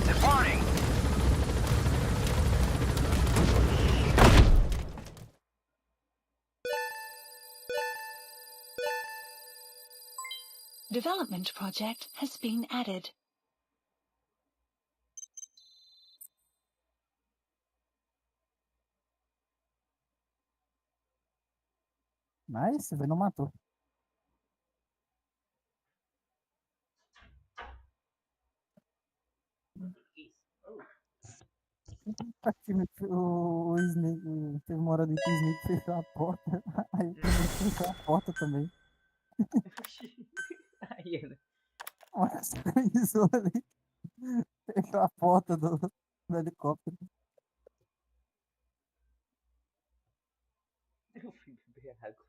Departing. Development project has been added. Nice, não matou. O Snake, teve uma hora ali que o Snake fechou a porta, aí o primeiro fechou a porta também. Aí, né? Olha só isso ali. Fechou a porta do helicóptero. Eu fui beber água.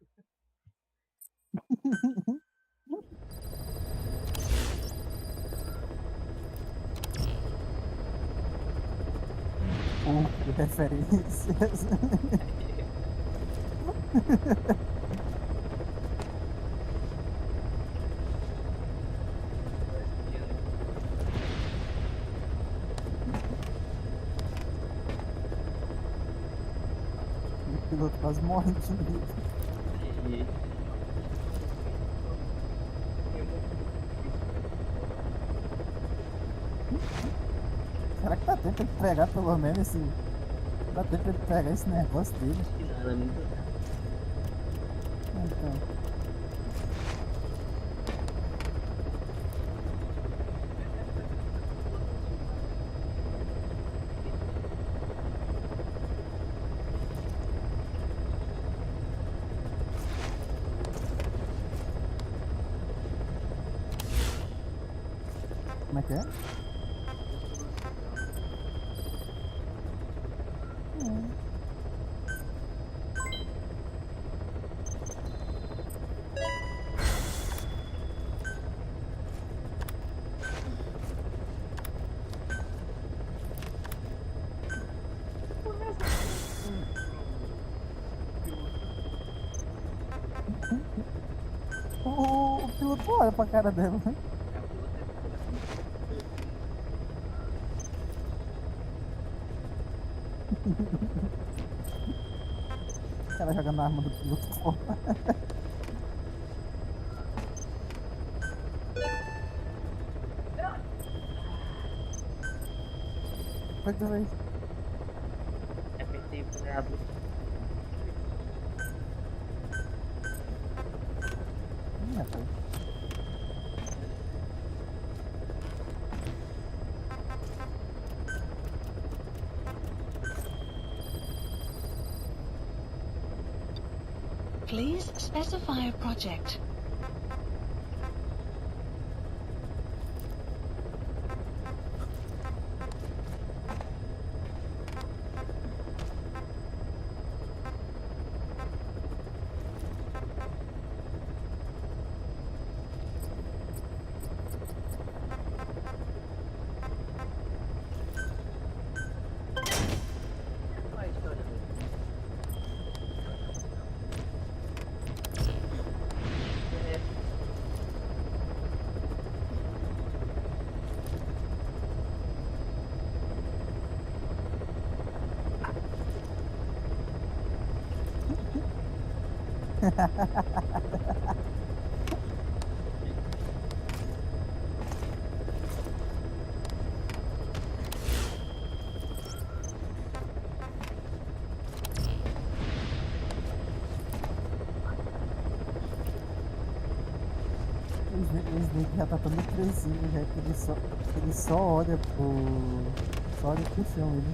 Que referências. O piloto quase morre de medo. Será que dá tempo de pegar pelo menos esse. Dá tempo de pegar esse negócio dele? Então. Como é que é? O piloto olha pra cara dela. O cara jogando a arma do piloto fora. Foi de vez. Apertei pra abrir. Rapaz. Please specify a project. Qual a história dele? O Snake já tá tão crescido, já que ele só olha pro chão, ele.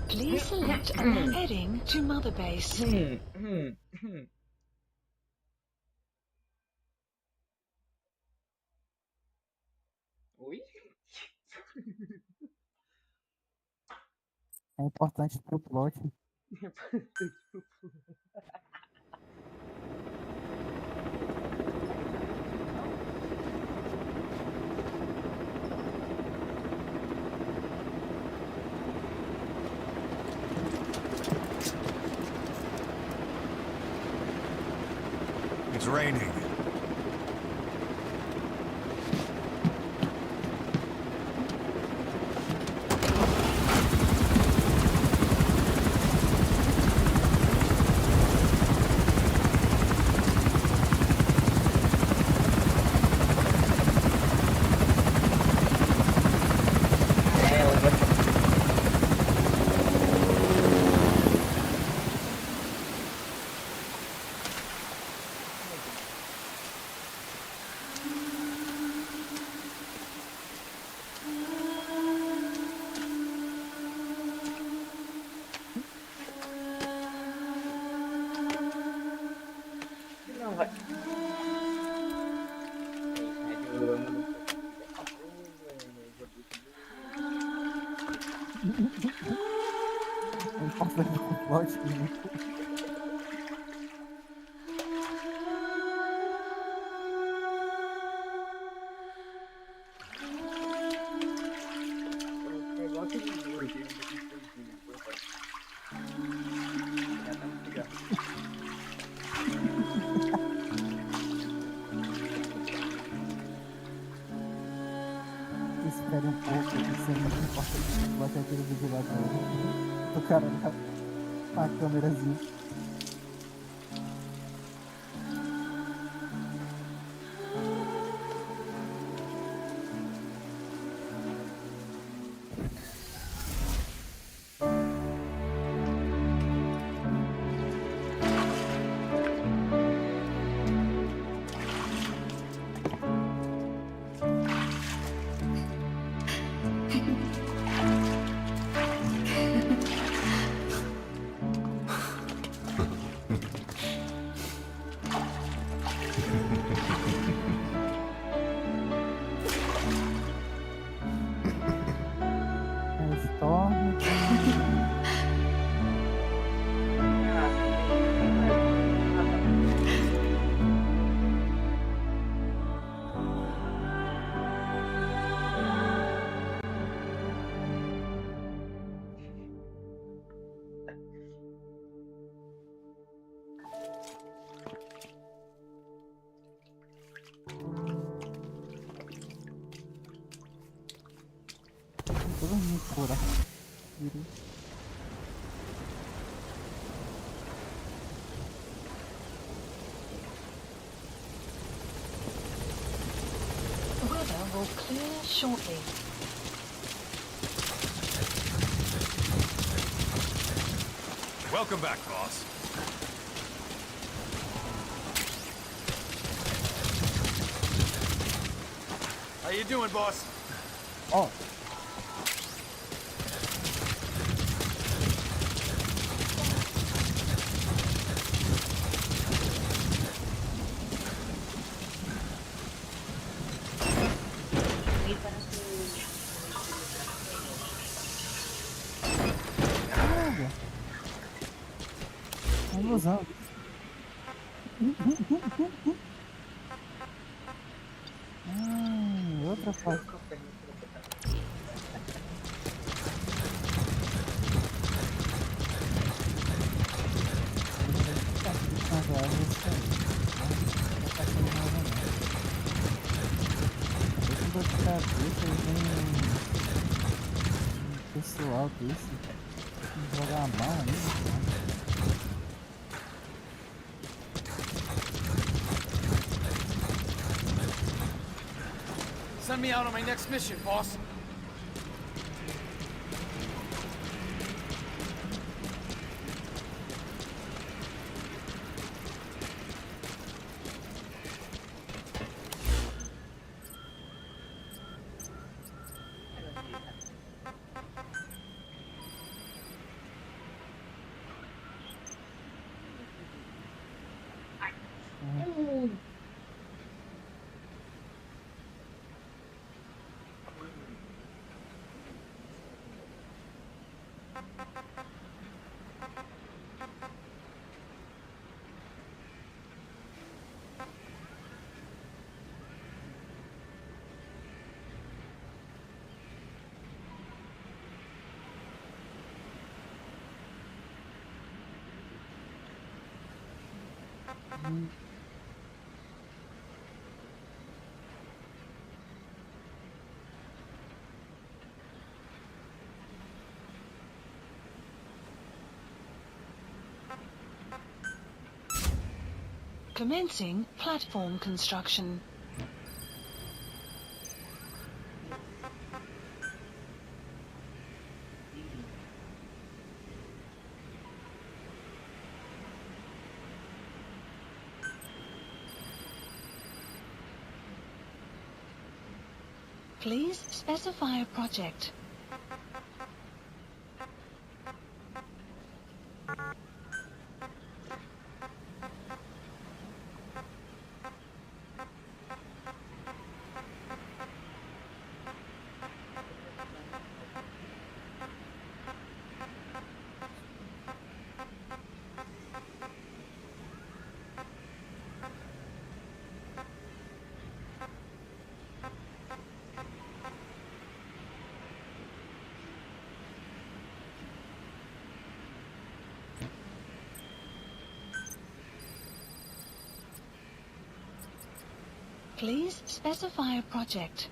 Please select a heading to Mother Base. Oi? É importante pro plot. It's raining. Não vai. Eu amo no É importante pro plot, né? É igual aquele muro que a gente construiu, né? Por fora. Já tá muito legal. Espere um pouco, isso é muito importante. Vai ter aquele vídeo lá do cara na câmerazinha. Todo mundo fora. Weather will clear shortly. Welcome back, boss. How you doing, boss? Oh. Ilusão. Outra parte. Pessoal desse jogar a bala mesmo. Send me out on my next mission, boss. Commencing platform construction. Please specify a project. Please specify a project.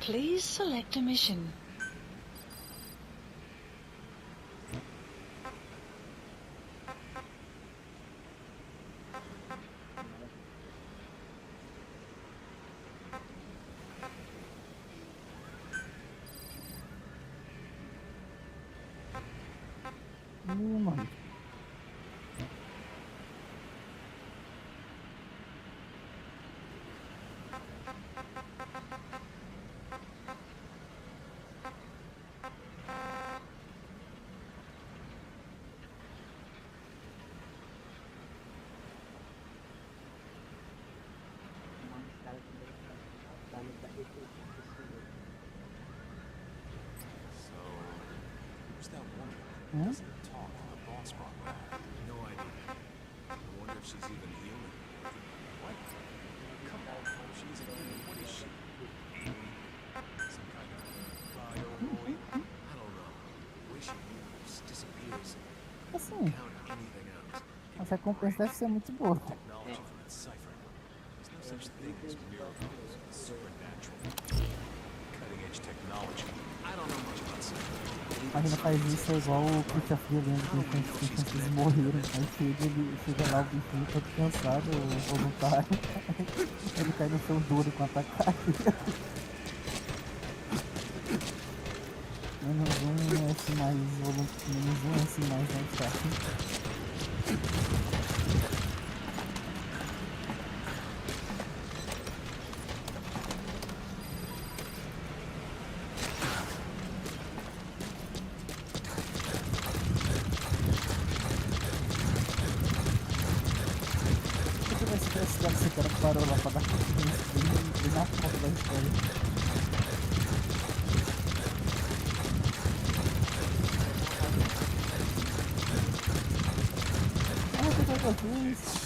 Please select a mission. Morri. Who's that woman that doesn't talk when the boss brought back? No idea. I wonder if she's even human. What? Come on, she's human. What is she? Some kind of bio-boy? I don't know. The way she moves, disappears. Assim, Count anything else. essa recompensa deve ser muito boa. Technology from its cipher. There's no such thing as miracles. Supernatural. Cutting-edge technology. I don't know much about cipher. Imagina, faz isso é igual o Puxa Fria, lembra que os cientistas morreram. Aí chega lá o bichinho todo cansado, o voluntário. Ele cai no chão duro com atacar. Menos um S mais voluntário, menos um S mais fácil. Esse cara que parou lá pra dar bem na ponta da história.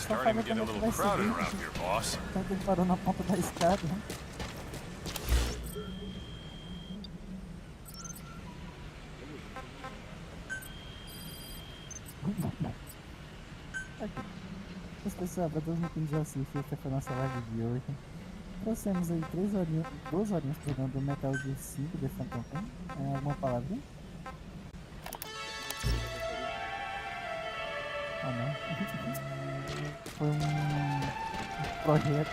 Starting to get a little crowded around here, boss. Então ele parou na ponta da escada. Mas pessoal, para todos que já assistiu, essa foi a nossa live de hoje. Trouxemos aí 2 horinhas pegando o Metal Gear 5 de Phantom Pain. Alguma palavrinha? Ah não. Foi um projeto.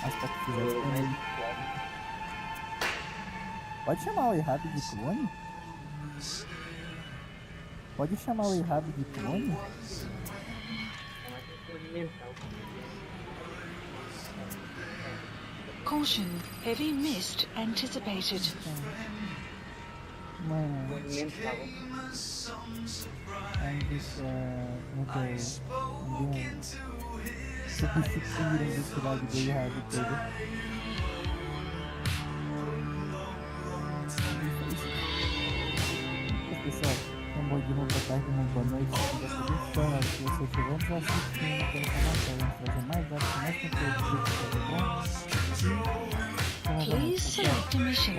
Acho que fizesse. Pode chamar o Ihab de clone? Pode chamar o Ihab de clone? Caution, heavy mist anticipated. Mano, ainda substituíram esse lado do Ihab todo. Pessoal, uma boa tarde, uma boa noite. Se você chegou nos assistindo, tem informação, vamos trazer mais dados, mais conteúdo, tá bom? Please select a mission.